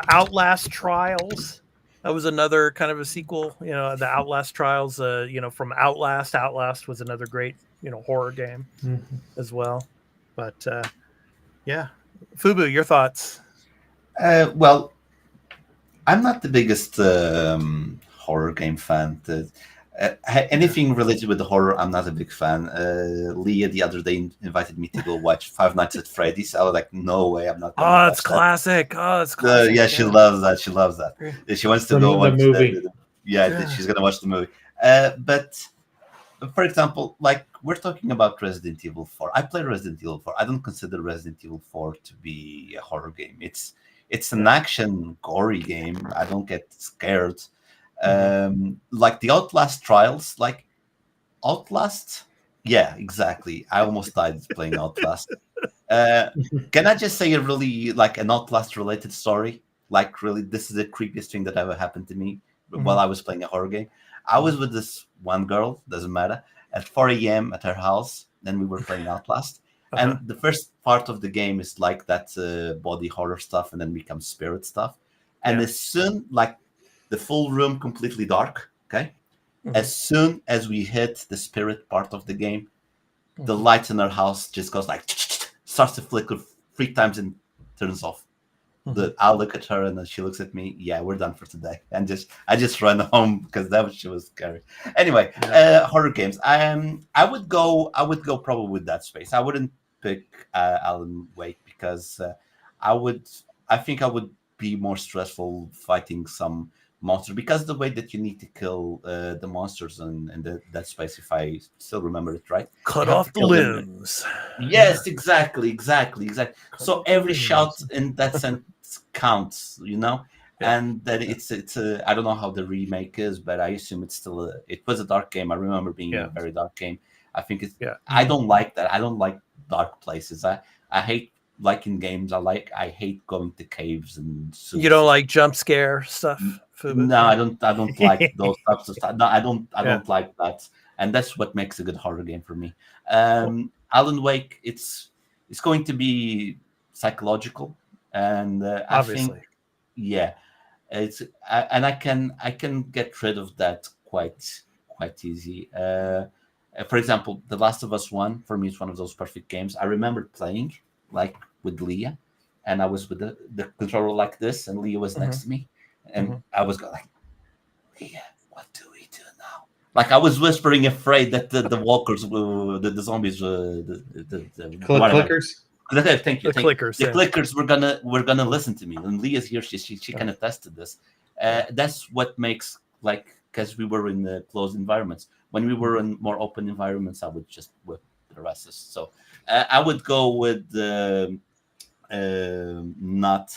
Outlast Trials. That was another kind of a sequel. The Outlast Trials. From Outlast. Outlast was another great horror game as well. But Fubu, your thoughts?
Well, I'm not the biggest horror game fan. Anything related with the horror, I'm not a big fan. Leah the other day invited me to go watch Five Nights at Freddy's. I was like, no way, I'm not.
It's classic. It's classic.
Yeah, she loves that. She loves that. She wants to go watch
the movie.
She's gonna watch the movie. But for example, like we're talking about Resident Evil 4. I play Resident Evil 4. I don't consider Resident Evil 4 to be a horror game. It's an action gory game. I don't get scared. Like the Outlast Trials, like Outlast. Yeah, exactly. I almost died playing Outlast. Can I just say a really like an Outlast related story? Like really, this is the creepiest thing that ever happened to me while I was playing a horror game. I was with this one girl, doesn't matter, at 4 a.m. at her house. Then we were playing Outlast. And the first part of the game is like that body horror stuff, and then becomes spirit stuff. And as soon, like the full room completely dark, okay? As soon as we hit the spirit part of the game, the light in our house just goes like, starts to flicker 3 times and turns off. I look at her and then she looks at me. Yeah, we're done for today. And I just run home because she was scary. Anyway, horror games. I would go probably with that space. I wouldn't pick Alan Wake because I think I would be more stressful fighting some monster because the way that you need to kill the monsters in that space, if I still remember it right,
cut off the limbs.
Yes, exactly. So every shot in that sense counts, and that it's I don't know how the remake is, but I assume it's still it was a dark game. I remember being a very dark game. I think it's I don't like that. I don't like dark places. I hate like in games. I hate going to caves and
you don't like jump scare stuff.
No, I don't like those types of stuff. No, I don't like that, and that's what makes a good horror game for me. Alan Wake, it's going to be psychological, and I think, and I can get rid of that quite easy. For example, The Last of Us 1 for me is one of those perfect games. I remember playing like with Leah, and I was with the controller like this, and Leah was next to me. And I was going like, Leah, what do we do now? Like I was whispering, afraid that the walkers, the zombies, the
clickers.
Thank you.
Clickers.
The clickers were gonna listen to me. And Leah's here. She can attest to this. That's what makes because we were in the closed environments. When we were in more open environments, I would just whip the rest. So I would go with not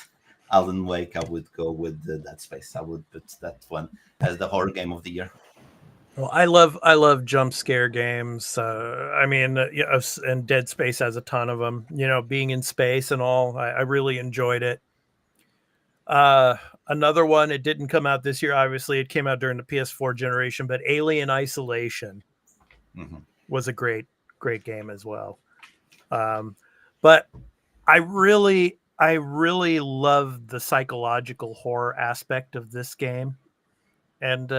Alan Wake. I would go with Dead Space. I would put that one as the horror game of the year.
Well, I love jump scare games. Yeah, and Dead Space has a ton of them. Being in space and all, I really enjoyed it. Uh, Another one, it didn't come out this year. Obviously, it came out during the PS4 generation, but Alien Isolation
Hmm.
was a great game as well. Um, but I really love the psychological horror aspect of this game, and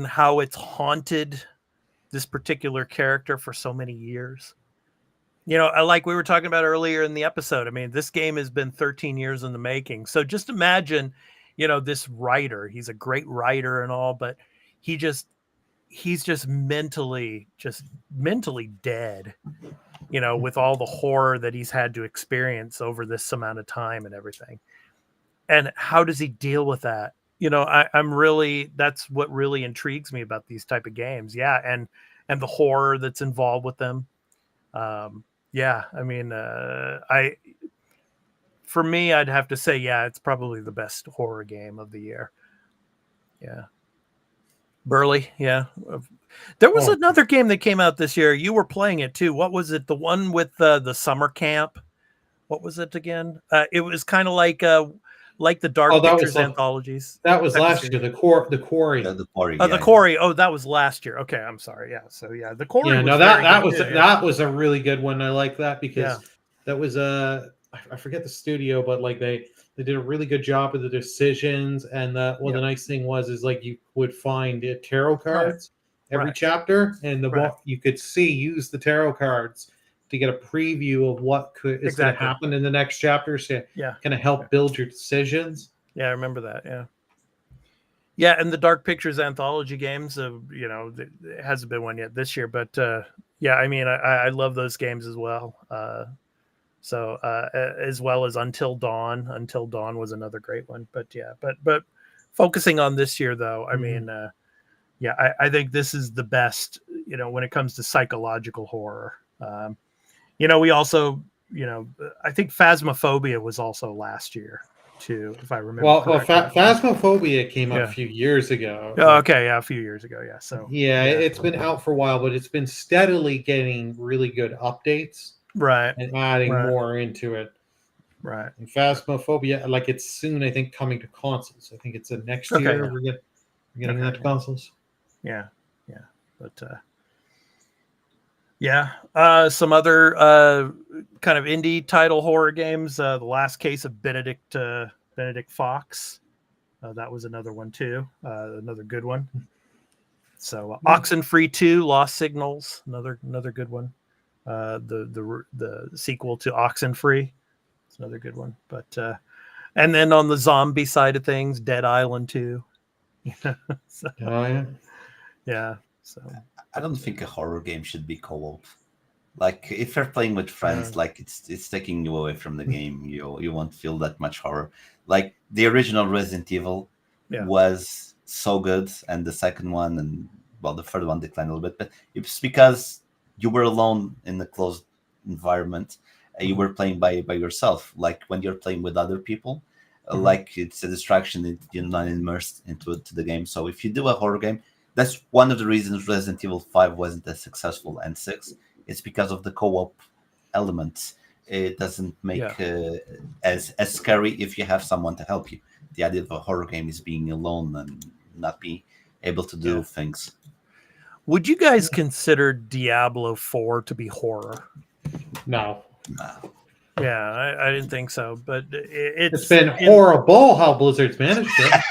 how it's haunted this particular character for so many years. Like we were talking about earlier in the episode. I mean, this game has been 13 years in the making. So just imagine, this writer. He's a great writer and all, but he just he's just mentally dead. With all the horror that he's had to experience over this amount of time and everything. And how does he deal with that? That's what really intrigues me about these type of games. Yeah, and the horror that's involved with them. Yeah, I mean, for me, I'd have to say, yeah, it's probably the best horror game of the year. Yeah. Burley, yeah. There was another game that came out this year. You were playing it too. What was it? The one with the summer camp? What was it again? It was kind of like the Dark Pictures anthologies.
That was last year. The Quarry.
The Quarry.
The Quarry. Oh, that was last year. Okay, I'm sorry. Yeah. So yeah, the Quarry.
Yeah,
was
that was a really good one. I like that because that was I forget the studio, but like they did a really good job with the decisions. And the nice thing is like you would find tarot cards every chapter, and you could use the tarot cards to get a preview of what is going to happen in the next chapter. So kind of help build your decisions.
Yeah, I remember that. Yeah. Yeah, and the Dark Pictures anthology games, it hasn't been one yet this year, but yeah, I mean, I love those games as well. So as well as Until Dawn. Until Dawn was another great one, but yeah, but focusing on this year though, I mean, I think this is the best, when it comes to psychological horror. We also, I think Phasmophobia was also last year too, if I remember correctly.
Phasmophobia came out a few years ago.
Oh, okay, yeah, a few years ago, yeah. So
it's been out for a while, but it's been steadily getting really good updates,
right,
and adding more into it,
right.
And Phasmophobia, like it's soon, I think, coming to consoles. I think it's next year we're getting that to consoles.
Yeah, but. Some other kind of indie title horror games. The Last Case of Benedict Fox. That was another one too. Another good one. So Oxenfree 2, Lost Signals, another good one. The sequel to Oxenfree. It's another good one. But and then on the zombie side of things, Dead Island 2. So, yeah. So
I don't think a horror game should be co-op. Like if you're playing with friends, like it's taking you away from the game. You won't feel that much horror. Like the original Resident Evil was so good, and the second one and the third one declined a little bit, but it's because you were alone in a closed environment. You were playing by yourself. Like when you're playing with other people, like it's a distraction. You're not immersed into the game. So if you do a horror game, that's one of the reasons Resident Evil 5 wasn't as successful, and 6. It's because of the co-op elements. It doesn't make as scary if you have someone to help you. The idea of a horror game is being alone and not being able to do things.
Would you guys consider Diablo 4 to be horror?
No.
Yeah, I didn't think so, but it's
been horrible how Blizzard's managed it.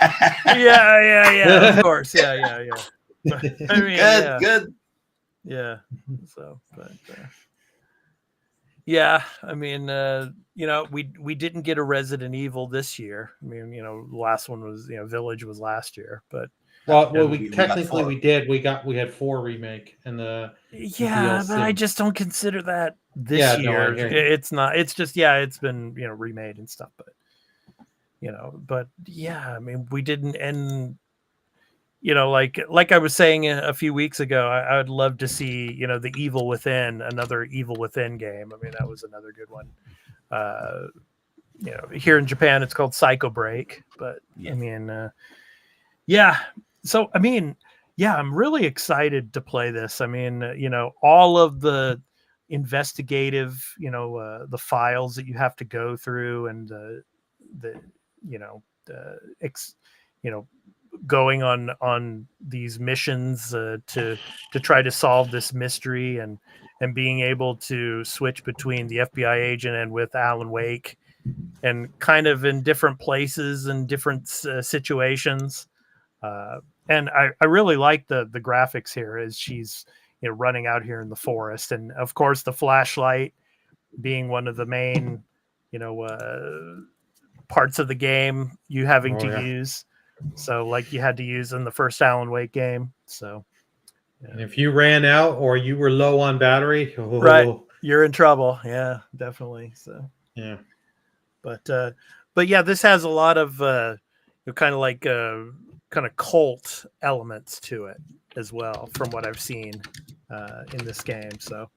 yeah, of course, yeah. But, I mean,
good.
Yeah. So, but yeah, I mean, we didn't get a Resident Evil this year. I mean, the last one was, Village was last year, but
we technically we did. We had 4 remake and the
but I just don't consider that this year. It's not. It's just it's been remade and stuff, but but I mean, we didn't end. Like I was saying a few weeks ago, I would love to see the Evil Within, another Evil Within game. I mean, that was another good one. Here in Japan, it's called Psycho Break, but I mean, So I mean, Yeah, I'm really excited to play this. I mean, all of the investigative, the files that you have to go through, and the you know, ex, you know, going on these missions to try to solve this mystery, and being able to switch between the FBI agent and with Alan Wake, and kind of in different places and different situations. And I really like the graphics here as she's running out here in the forest, and of course the flashlight being one of the main parts of the game you having to use. So like you had to use in the first Alan Wake game. So
and if you ran out or you were low on battery,
right, you're in trouble. Yeah, definitely. So
yeah,
but yeah, this has a lot of kind of like kind of cult elements to it as well, from what I've seen in this game. So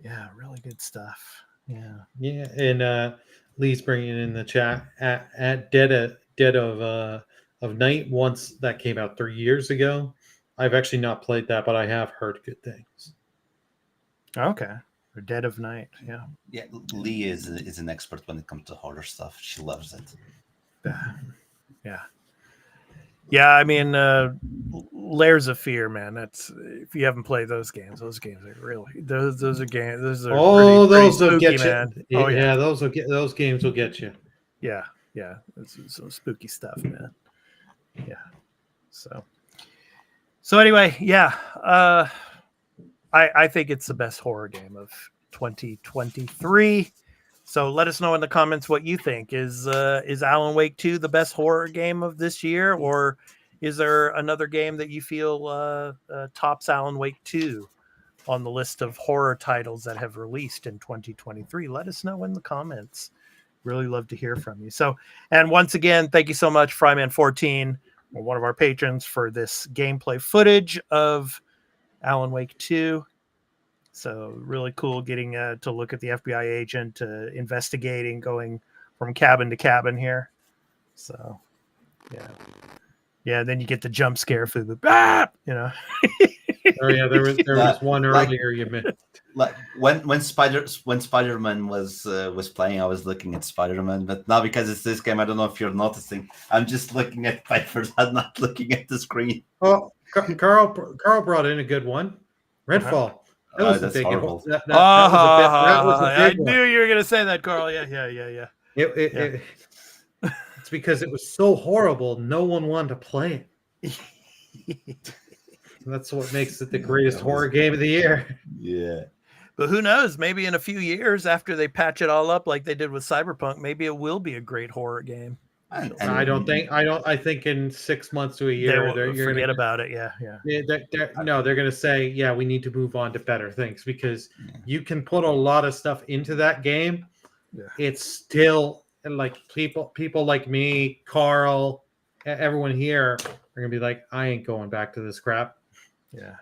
yeah, really good stuff. Yeah,
and Lee's bringing in the chat at Dead of Night. Once that came out 3 years ago, I've actually not played that, but I have heard good things.
Okay, or Dead of Night.
Yeah, Lee is an expert when it comes to horror stuff. She loves it.
Yeah, I mean, Layers of Fear, man. That's, if you haven't played those games are really those are games. Those are
those will
spooky,
get you,
man.
Yeah, those games will get you.
Yeah, it's some spooky stuff, man. Yeah. So anyway, yeah. I think it's the best horror game of 2023. So let us know in the comments what you think. Is Alan Wake 2 the best horror game of this year, or is there another game that you feel tops Alan Wake 2 on the list of horror titles that have released in 2023? Let us know in the comments. Really love to hear from you. So, and once again, thank you so much, Fryman14, one of our patrons, for this gameplay footage of Alan Wake 2. So really cool getting to look at the FBI agent investigating, going from cabin to cabin here. So yeah. Then you get the jump scare for the
Oh yeah, there was one earlier you missed.
Like when Spider-Man was playing, I was looking at Spider-Man, but now because it's this game, I don't know if you're noticing, I'm just looking at Pipers. I'm not looking at the screen.
Oh, Carl brought in a good one. Redfall. That was
that's
big.
horrible.
That was a
I
big one.
knew you were gonna say that, Carl. Yeah.
It's because it was so horrible, no one wanted to play it. That's what makes it the greatest horror game of the year.
Yeah.
But who knows? Maybe in a few years, after they patch it all up like they did with Cyberpunk, maybe it will be a great horror game.
And
I think in 6 months to a year
they're forget about it. Yeah.
They're going to say, yeah, we need to move on to better things, because you can put a lot of stuff into that game.
Yeah.
It's still like people like me, Carl, everyone here are going to be like, I ain't going back to this crap.
Yeah.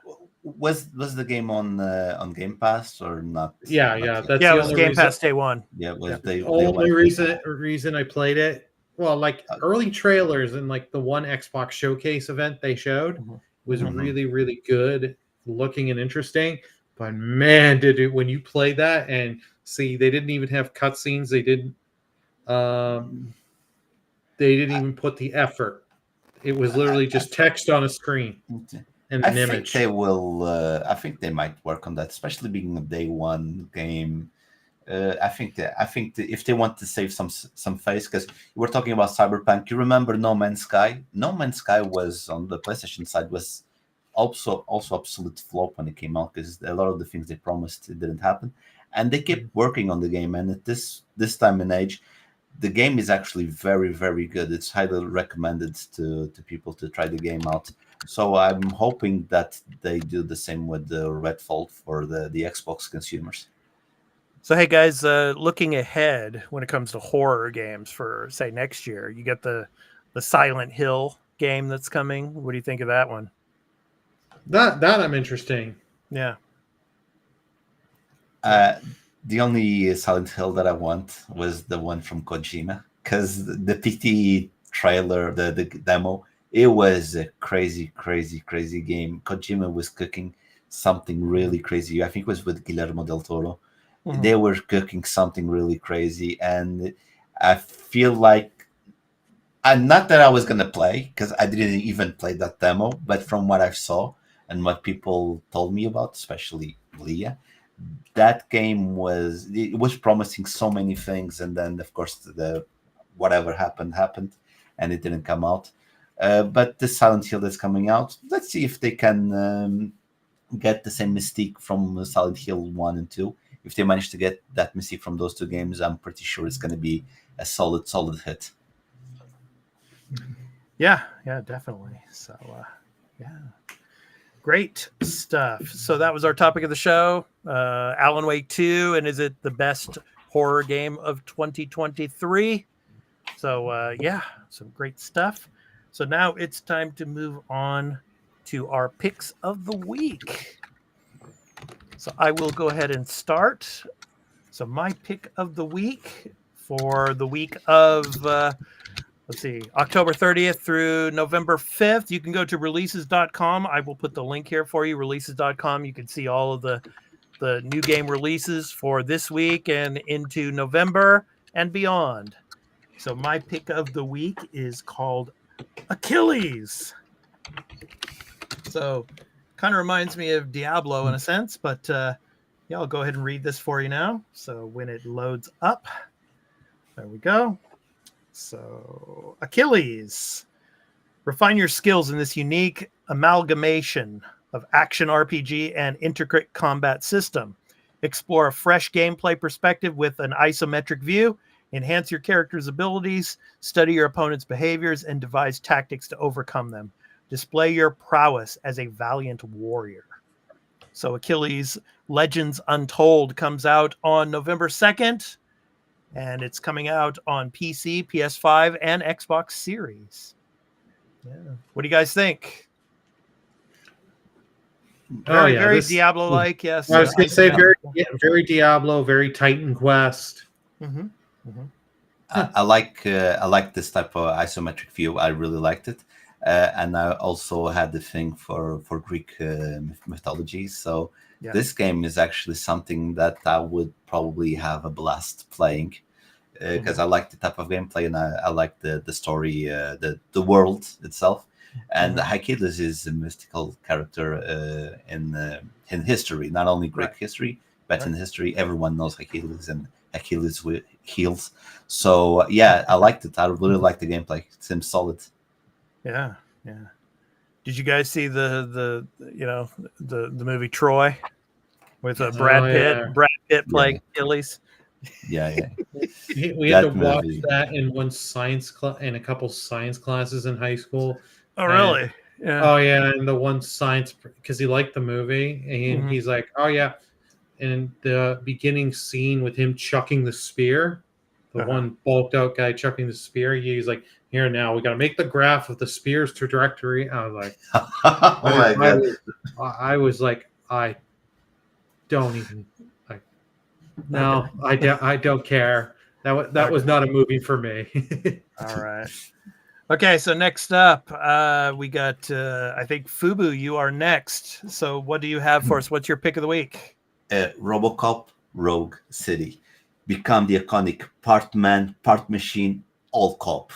Was the game on Game Pass or not?
Yeah.
Not
That's
it was Game Pass day one.
Yeah,
the only reason I played it. Well, like early trailers and like the one Xbox showcase event they showed was really, really good looking and interesting. But man, when you play that and see, they didn't even have cutscenes. They didn't even put the effort. It was literally just text on a screen and an image.
They will. I think they might work on that, especially being a day one game. I think if they want to save some face, because we're talking about Cyberpunk. You remember No Man's Sky? No Man's Sky was on the PlayStation side was also absolute flop when it came out, because a lot of the things they promised it didn't happen, and they kept working on the game. And at this time and age, the game is actually very, very good. It's highly recommended to people to try the game out. So I'm hoping that they do the same with the Redfall for the Xbox consumers.
So, hey guys, looking ahead when it comes to horror games for, say, next year, you got the Silent Hill game that's coming. What do you think of that one?
That I'm interesting.
Yeah.
The only Silent Hill that I want was the one from Kojima, because the PT trailer, the demo, It was a crazy, crazy, crazy game. Kojima was cooking something really crazy. I think it was with Guillermo del Toro.
Mhm.
They were cooking something really crazy, and I feel like, and not that I was gonna play because I didn't even play that demo, but from what I saw and what people told me about, especially Leah, that game was promising so many things, and then of course the whatever happened, and it didn't come out. But the Silent Hill that's coming out, let's see if they can get the same mystique from Silent Hill 1 and 2. If they manage to get that mystique from those two games, I'm pretty sure it's going to be a solid hit.
Yeah, definitely. So, yeah. Great stuff. So that was our topic of the show. Alan Wake 2, and is it the best horror game of 2023? So, yeah, some great stuff. So now it's time to move on to our picks of the week. So I will go ahead and start. So my pick of the week for the week of, let's see, October 30th through November 5th, you can go to releases.com. I will put the link here for you, releases.com. You can see all of the new game releases for this week and into November and beyond. So my pick of the week is called Achilles. So kind of reminds me of Diablo in a sense, but yeah, I'll go ahead and read this for you now. So when it loads up, there we go. So Achilles. Refine your skills in this unique amalgamation of action RPG and intricate combat system. Explore a fresh gameplay perspective with an isometric view. Enhance your character's abilities, study your opponent's behaviors, and devise tactics to overcome them. Display your prowess as a valiant warrior. So Achilles Legends Untold comes out on November 2nd, and it's coming out on PC, PS5, and Xbox Series. Yeah. What do you guys think? Very Diablo-like, yes.
I was going to say very Diablo, very Titan Quest.
Mm-hmm. Mm-hmm.
I like this type of isometric view. I really liked it, and I also had the thing for Greek mythology. So this game is actually something that I would probably have a blast playing because I like the type of gameplay, and I like the story, the world itself. And Achilles is a mystical character in history, not only Greek history, but in history, everyone knows Achilles, and Achilles heals. So yeah, I liked it. I really liked the gameplay. It seems solid.
Yeah. Did you guys see the movie Troy with Brad Pitt?
Yeah.
Brad Pitt playing Achilles.
Yeah.
We had to watch that in one science class, in a couple science classes in high school.
Oh, really?
Yeah. Oh, yeah. And the one science, because he liked the movie, and he's like, oh, yeah. And the beginning scene with him chucking the spear, the one bulked out guy chucking the spear, he's like, here now, we got to make the graph of the spear's trajectory. I was like,
oh my God.
I was like, I don't even, no, I don't care. That was not a movie for me.
All right. Okay, so next up, we got, I think, Fubu, you are next. So what do you have for us? What's your pick of the week?
RoboCop Rogue City. Become the iconic part man, part machine, all cop.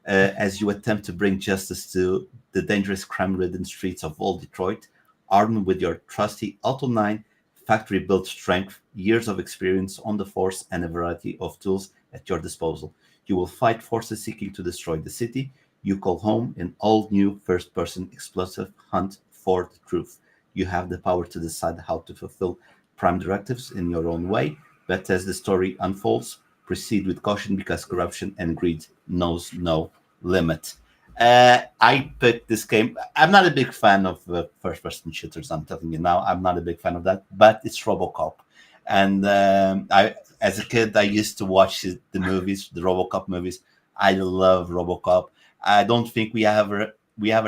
As you attempt to bring justice to the dangerous crime-ridden streets of old Detroit, armed with your trusty Auto 9 factory-built strength, years of experience on the force, and a variety of tools at your disposal. You will fight forces seeking to destroy the city you call home in all-new first-person explosive hunt for the truth. You have the power to decide how to fulfill prime directives in your own way, but as the story unfolds, proceed with caution because corruption and greed knows no limit. I picked this game. I'm not a big fan of first-person shooters. I'm telling you now, I'm not a big fan of that. But it's RoboCop, and as a kid, I used to watch the movies, the RoboCop movies. I love RoboCop. I don't think we ever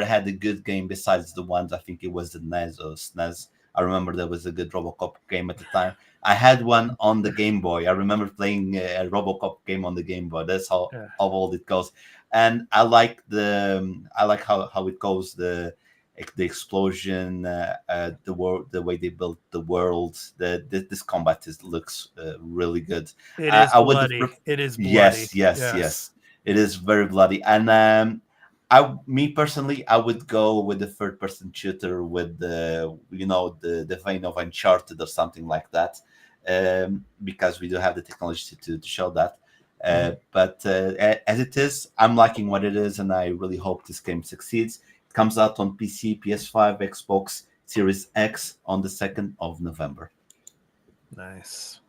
had a good game besides the ones. I think it was the NES or SNES. I remember there was a good RoboCop game at the time. I had one on the Game Boy. I remember playing a RoboCop game on the Game Boy. That's how old it goes. and I like how it goes, the explosion, the way they built the world. This combat looks really good.
It is
I would
bloody. It is bloody.
Yes. It is very bloody. And me personally, I would go with the third-person shooter with the vein of Uncharted or something like that, because we do have the technology to show that. But as it is, I'm liking what it is, and I really hope this game succeeds. It comes out on PC, PS5, Xbox Series X on the 2nd of November.
Nice.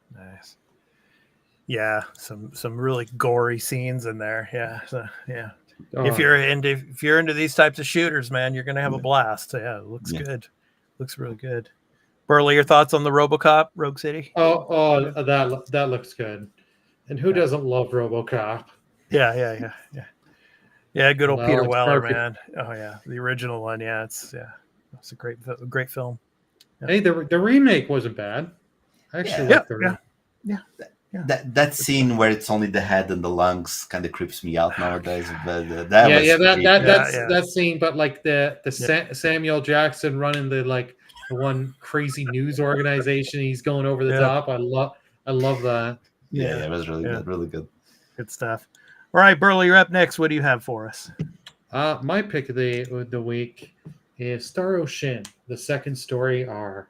Yeah, some really gory scenes in there. Yeah. If you're into these types of shooters, man, you're gonna have a blast. Yeah, it looks good. Looks really good. Burley, your thoughts on the RoboCop Rogue City?
That looks good. And who doesn't love RoboCop?
Yeah. Good old
Well,
Peter
it's
Weller,
perfect.
man. Oh yeah, the original one. Yeah, it's a great film. Yeah.
Hey, the remake wasn't bad. I actually like the remake.
That scene where it's only the head and the lungs kind of creeps me out nowadays. But
that scene. But like the Samuel Jackson running the one crazy news organization, he's going over the top. I love that.
Yeah, it was really good.
Good stuff. All right, Burley, you're up next. What do you have for us?
My pick of the week is Star Ocean, the second story R.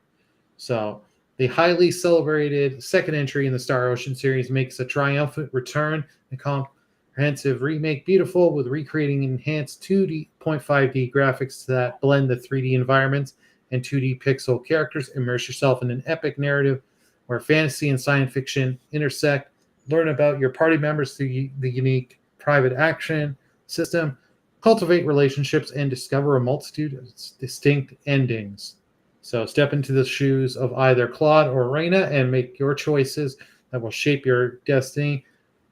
So the highly celebrated second entry in the Star Ocean series makes a triumphant return. A comprehensive remake, beautiful, with recreating enhanced 2D 0.5D graphics that blend the 3D environments and 2D pixel characters. Immerse yourself in an epic narrative where fantasy and science fiction intersect. Learn about your party members through the unique private action system. Cultivate relationships and discover a multitude of distinct endings. So step into the shoes of either Claude or Reyna and make your choices that will shape your destiny.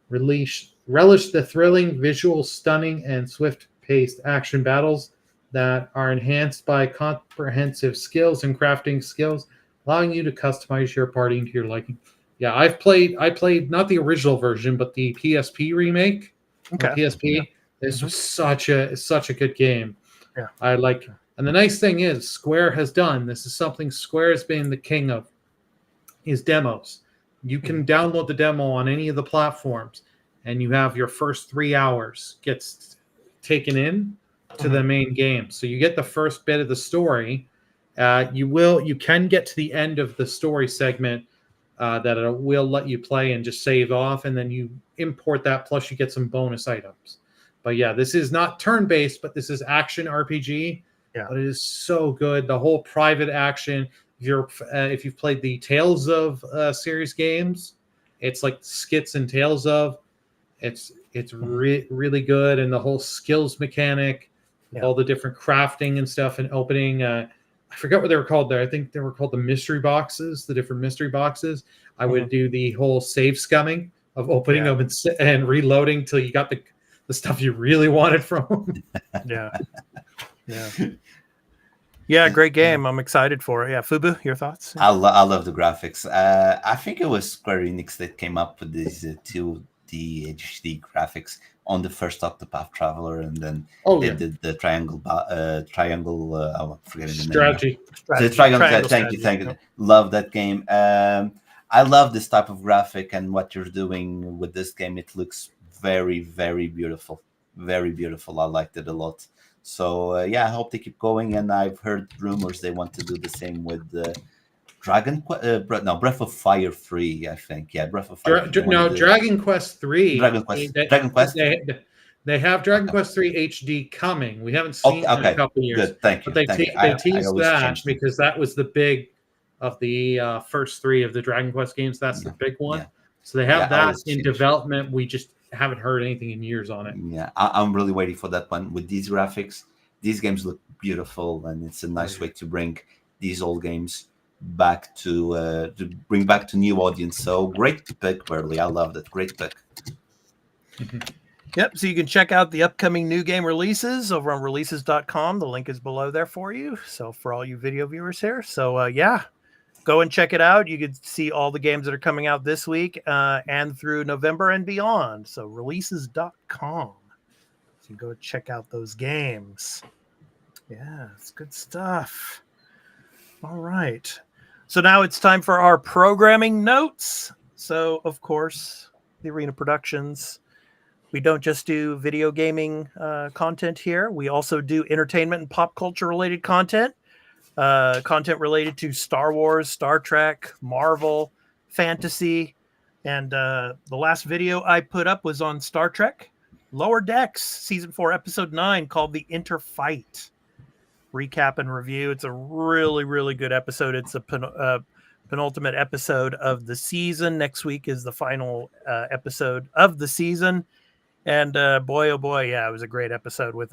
Relish the thrilling, visual, stunning, and swift-paced action battles that are enhanced by comprehensive skills and crafting skills, allowing you to customize your party into your liking. Yeah, I played not the original version, but the PSP remake.
Okay.
PSP. Yeah. This was such a good game.
Yeah.
And the nice thing is, Square has done, this is something Square has been the king of, is demos. You can download the demo on any of the platforms, and you have your first 3 hours gets taken in to the main game. So you get the first bit of the story. You can get to the end of the story segment that it will let you play and just save off, and then you import that, plus you get some bonus items. But yeah, this is not turn-based, but this is action RPG. Yeah. But it is so good. The whole private action. If you've played the Tales of series games, it's like skits and Tales of. It's really good, and the whole skills mechanic, all the different crafting and stuff, and opening. I forgot what they were called there. I think they were called the mystery boxes. The different mystery boxes. I would do the whole save scumming of opening them and reloading till you got the stuff you really wanted from them.
Yeah, great game. I'm excited for it. Yeah, Fubu, your thoughts?
I love the graphics. I think it was Square Enix that came up with these 2D HD graphics on the first Octopath Traveler, and then they did the triangle. I'm forgetting the
strategy.
Name. The triangle. Thank you. Love that game. I love this type of graphic, and what you're doing with this game. It looks very, very beautiful. Very beautiful. I liked it a lot. So I hope they keep going, and I've heard rumors they want to do the same with Breath of Fire 3, I think. Yeah, Breath of Fire.
Dragon Quest 3.
Dragon Quest.
They have Dragon Quest 3 HD coming. We haven't seen it in a couple of years.
Good, thank you.
But they teased that because that was the big of the first 3 of the Dragon Quest games. That's the big one. Yeah. So they have that in development. We just haven't heard anything in years on it.
Yeah, I'm really waiting for that one. With these graphics, these games look beautiful, and it's a nice way to bring these old games back to bring back to new audience. So great pick, Burley. I love that. Great pick.
Yep. So you can check out the upcoming new game releases over on releases.com. The link is below there for you. So for all you video viewers here. So go and check it out. You can see all the games that are coming out this week and through November and beyond. So releases.com. So you go check out those games. Yeah, it's good stuff. All right. So now it's time for our programming notes. So, of course, the Arena Productions, we don't just do video gaming content here. We also do entertainment and pop culture related content. Content related to Star Wars, Star Trek, Marvel, fantasy. And the last video I put up was on Star Trek Lower Decks, Season 4, Episode 9, called The Interfight. Recap and review. It's a really, really good episode. It's a penultimate episode of the season. Next week is the final episode of the season. And boy, oh boy, yeah, it was a great episode with,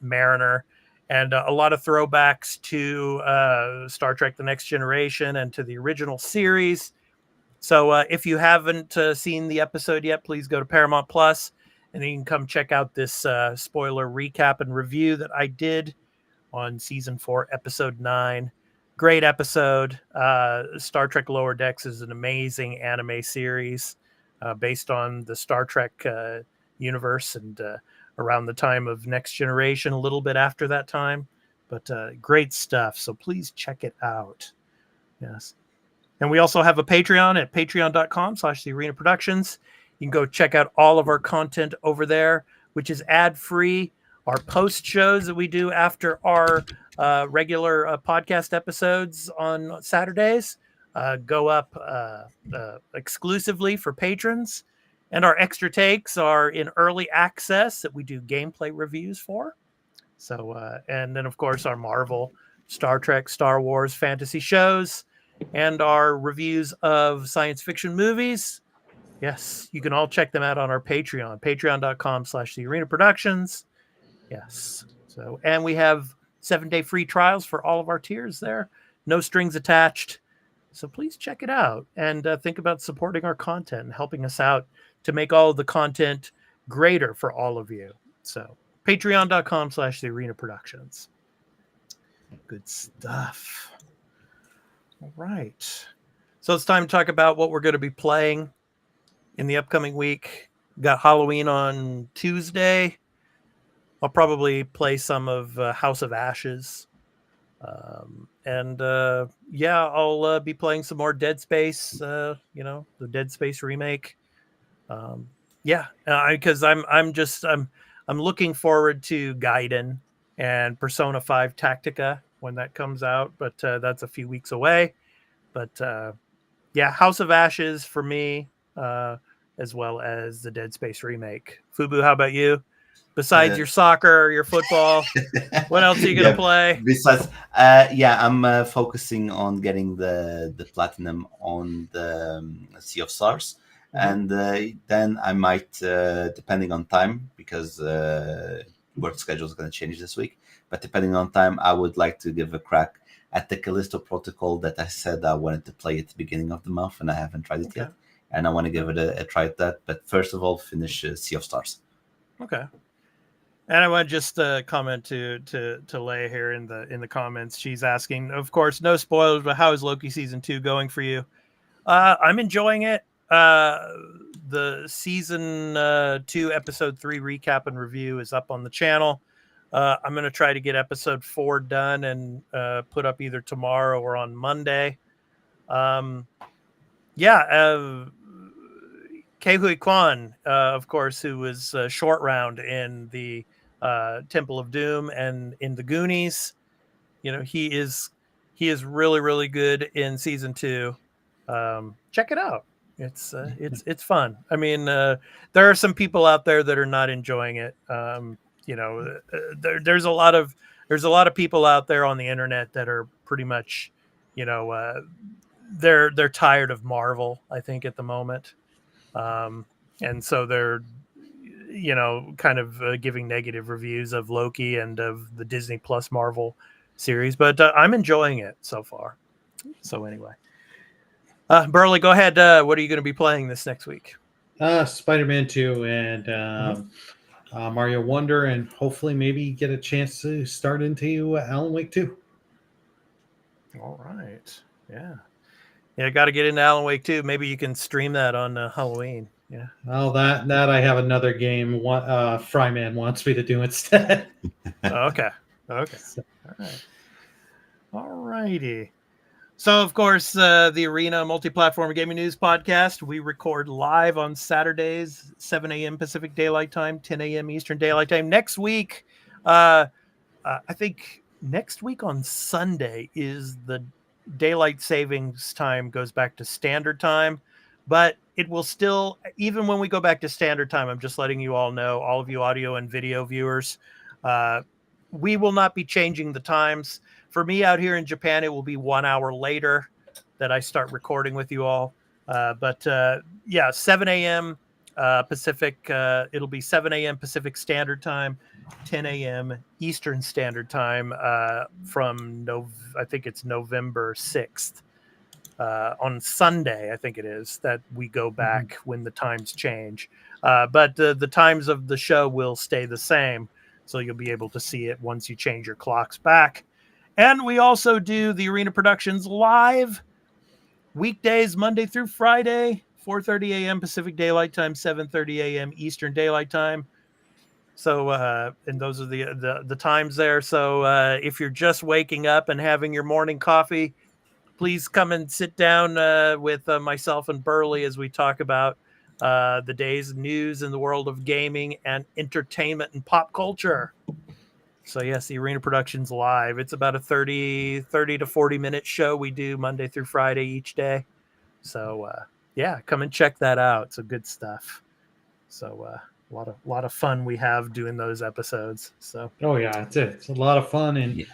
Mariner. And a lot of throwbacks to Star Trek The Next Generation and to the original series. So if you haven't seen the episode yet, please go to Paramount Plus, and you can come check out this spoiler recap and review that I did on Season 4, Episode 9. Great episode. Star Trek Lower Decks is an amazing anime series based on the Star Trek universe and around the time of Next Generation, a little bit after that time. But great stuff. So please check it out. Yes. And we also have a Patreon at patreon.com/thearena productions. You can go check out all of our content over there, which is ad-free. Our post shows that we do after our regular podcast episodes on Saturdays go up exclusively for patrons. And our extra takes are in early access that we do gameplay reviews for. So, and then, of course, our Marvel, Star Trek, Star Wars, fantasy shows, and our reviews of science fiction movies. Yes, you can all check them out on our Patreon, patreon.com/thearena productions. Yes. So, and we have 7-day free trials for all of our tiers there. No strings attached. So please check it out and think about supporting our content and helping us out to make all of the content greater for all of you. So patreon.com/thearena productions. Good stuff. All right. So it's time to talk about what we're going to be playing in the upcoming week. We got Halloween on Tuesday. I'll probably play some of House of Ashes. I'll be playing some more Dead Space, the Dead Space remake. Because I'm looking forward to Gaiden and Persona 5 Tactica when that comes out, but that's a few weeks away. But House of Ashes for me, as well as the Dead Space remake. Fubu, how about you? Besides your soccer or your football, what else are you going to play?
Besides, I'm focusing on getting the platinum on the Sea of Stars. Mm-hmm. And then I might, depending on time, because work schedule is going to change this week, but depending on time, I would like to give a crack at the Callisto Protocol that I said I wanted to play at the beginning of the month, and I haven't tried it yet. And I want to give it a try at that. But first of all, finish Sea of Stars. Okay.
And I want to just comment to Leia here in the comments. She's asking, of course, no spoilers, but how is Loki season 2 going for you? I'm enjoying it. The season 2 episode 3 recap and review is up on the channel. I'm going to try to get episode 4 done and put up either tomorrow or on Monday. Kehui Kwan, of course, who was short round in the Temple of Doom and in the Goonies. He is really, really good in season 2. Check it out. It's fun. I mean, there are some people out there that are not enjoying it. There's a lot of people out there on the internet that are pretty much, they're tired of Marvel, I think, at the moment. And so they're, kind of giving negative reviews of Loki and of the Disney Plus Marvel series, but I'm enjoying it so far. So anyway, Burley, go ahead. What are you going to be playing this next week?
Spider-Man 2 and Mario Wonder, and hopefully maybe get a chance to start into Alan Wake 2.
All right. Yeah. Got to get into Alan Wake 2. Maybe you can stream that on Halloween. Yeah.
Well, that I have another game. Fryman wants me to do instead.
Okay. All right. All righty. So, of course, the Arena Multiplatform Gaming News Podcast, we record live on Saturdays, 7 a.m. Pacific Daylight Time, 10 a.m. Eastern Daylight Time. Next week, I think next week on Sunday is the daylight savings time goes back to standard time, but it will still, even when we go back to standard time, I'm just letting you all know, all of you audio and video viewers, we will not be changing the times. For me out here in Japan, it will be 1 hour later that I start recording with you all. But 7 a.m. Pacific, it'll be 7 a.m. Pacific Standard Time, 10 a.m. Eastern Standard Time I think it's November 6th. On Sunday, I think it is, that we go back when the times change. But the times of the show will stay the same. So you'll be able to see it once you change your clocks back. And we also do the Arena Productions live weekdays, Monday through Friday, 4:30 a.m. Pacific Daylight Time, 7:30 a.m. Eastern Daylight Time. So, and those are the times there. So if you're just waking up and having your morning coffee, please come and sit down with myself and Burley as we talk about the day's news in the world of gaming and entertainment and pop culture. So yes, the Arena Productions live. It's about a 30 to 40 minute show we do Monday through Friday each day. So come and check that out. So good stuff. So a lot of fun we have doing those episodes. So
It's a lot of fun, and you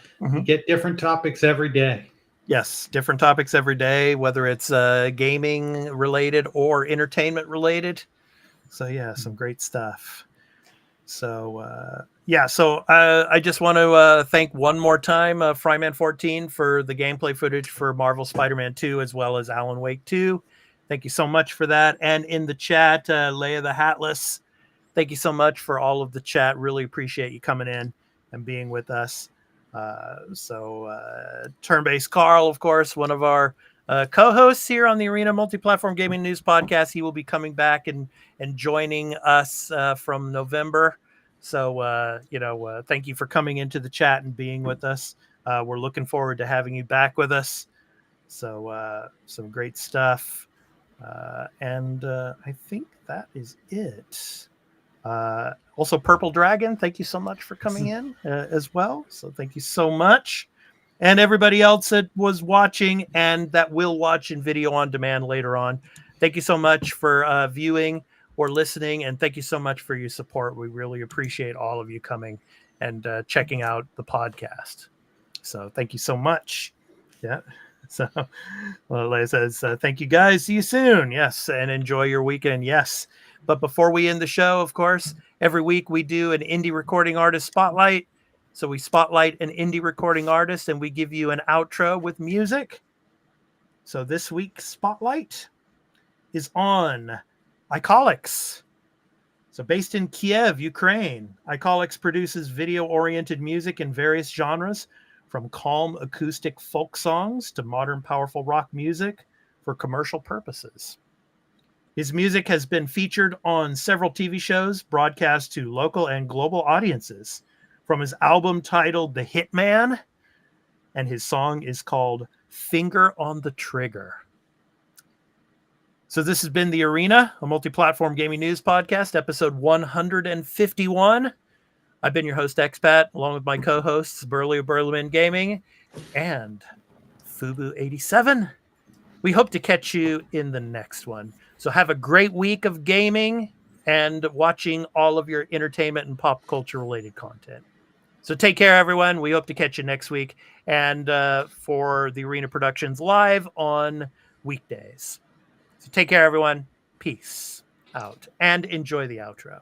get different topics every day.
Yes, different topics every day, whether it's gaming related or entertainment related. So some great stuff. So I just want to thank one more time Fryman 14 for the gameplay footage for Marvel Spider-Man 2 as well as Alan Wake 2. Thank you so much for that. And in the chat, Leia the Hatless, thank you so much for all of the chat. Really appreciate you coming in and being with us. Turn-Based Carl, of course, one of our co-hosts here on the Arena Multiplatform Gaming News Podcast. He will be coming back and joining us from November. So, thank you for coming into the chat and being with us. We're looking forward to having you back with us. So, some great stuff. And I think that is it. Also, Purple Dragon, thank you so much for coming in as well. So thank you so much. And everybody else that was watching and that will watch in video on demand later on, thank you so much for viewing or listening. And thank you so much for your support. We really appreciate all of you coming and checking out the podcast. So thank you so much. Yeah. So Leia says, thank you guys. See you soon. Yes. And enjoy your weekend. Yes. But before we end the show, of course, every week we do an indie recording artist spotlight. So we spotlight an indie recording artist and we give you an outro with music. So this week's spotlight is on Icolics. So based in Kiev, Ukraine, Icolics produces video-oriented music in various genres, from calm acoustic folk songs to modern powerful rock music for commercial purposes. His music has been featured on several TV shows, broadcast to local and global audiences, from his album titled The Hitman, and his song is called Finger on the Trigger. So this has been The Arena, a multi-platform gaming news podcast, episode 151. I've been your host, Expat, along with my co-hosts, Burley of Burleyman Gaming and Fubu87. We hope to catch you in the next one. So have a great week of gaming and watching all of your entertainment and pop culture related content. So take care, everyone. We hope to catch you next week and for the Arena Productions live on weekdays. So take care, everyone. Peace out and enjoy the outro.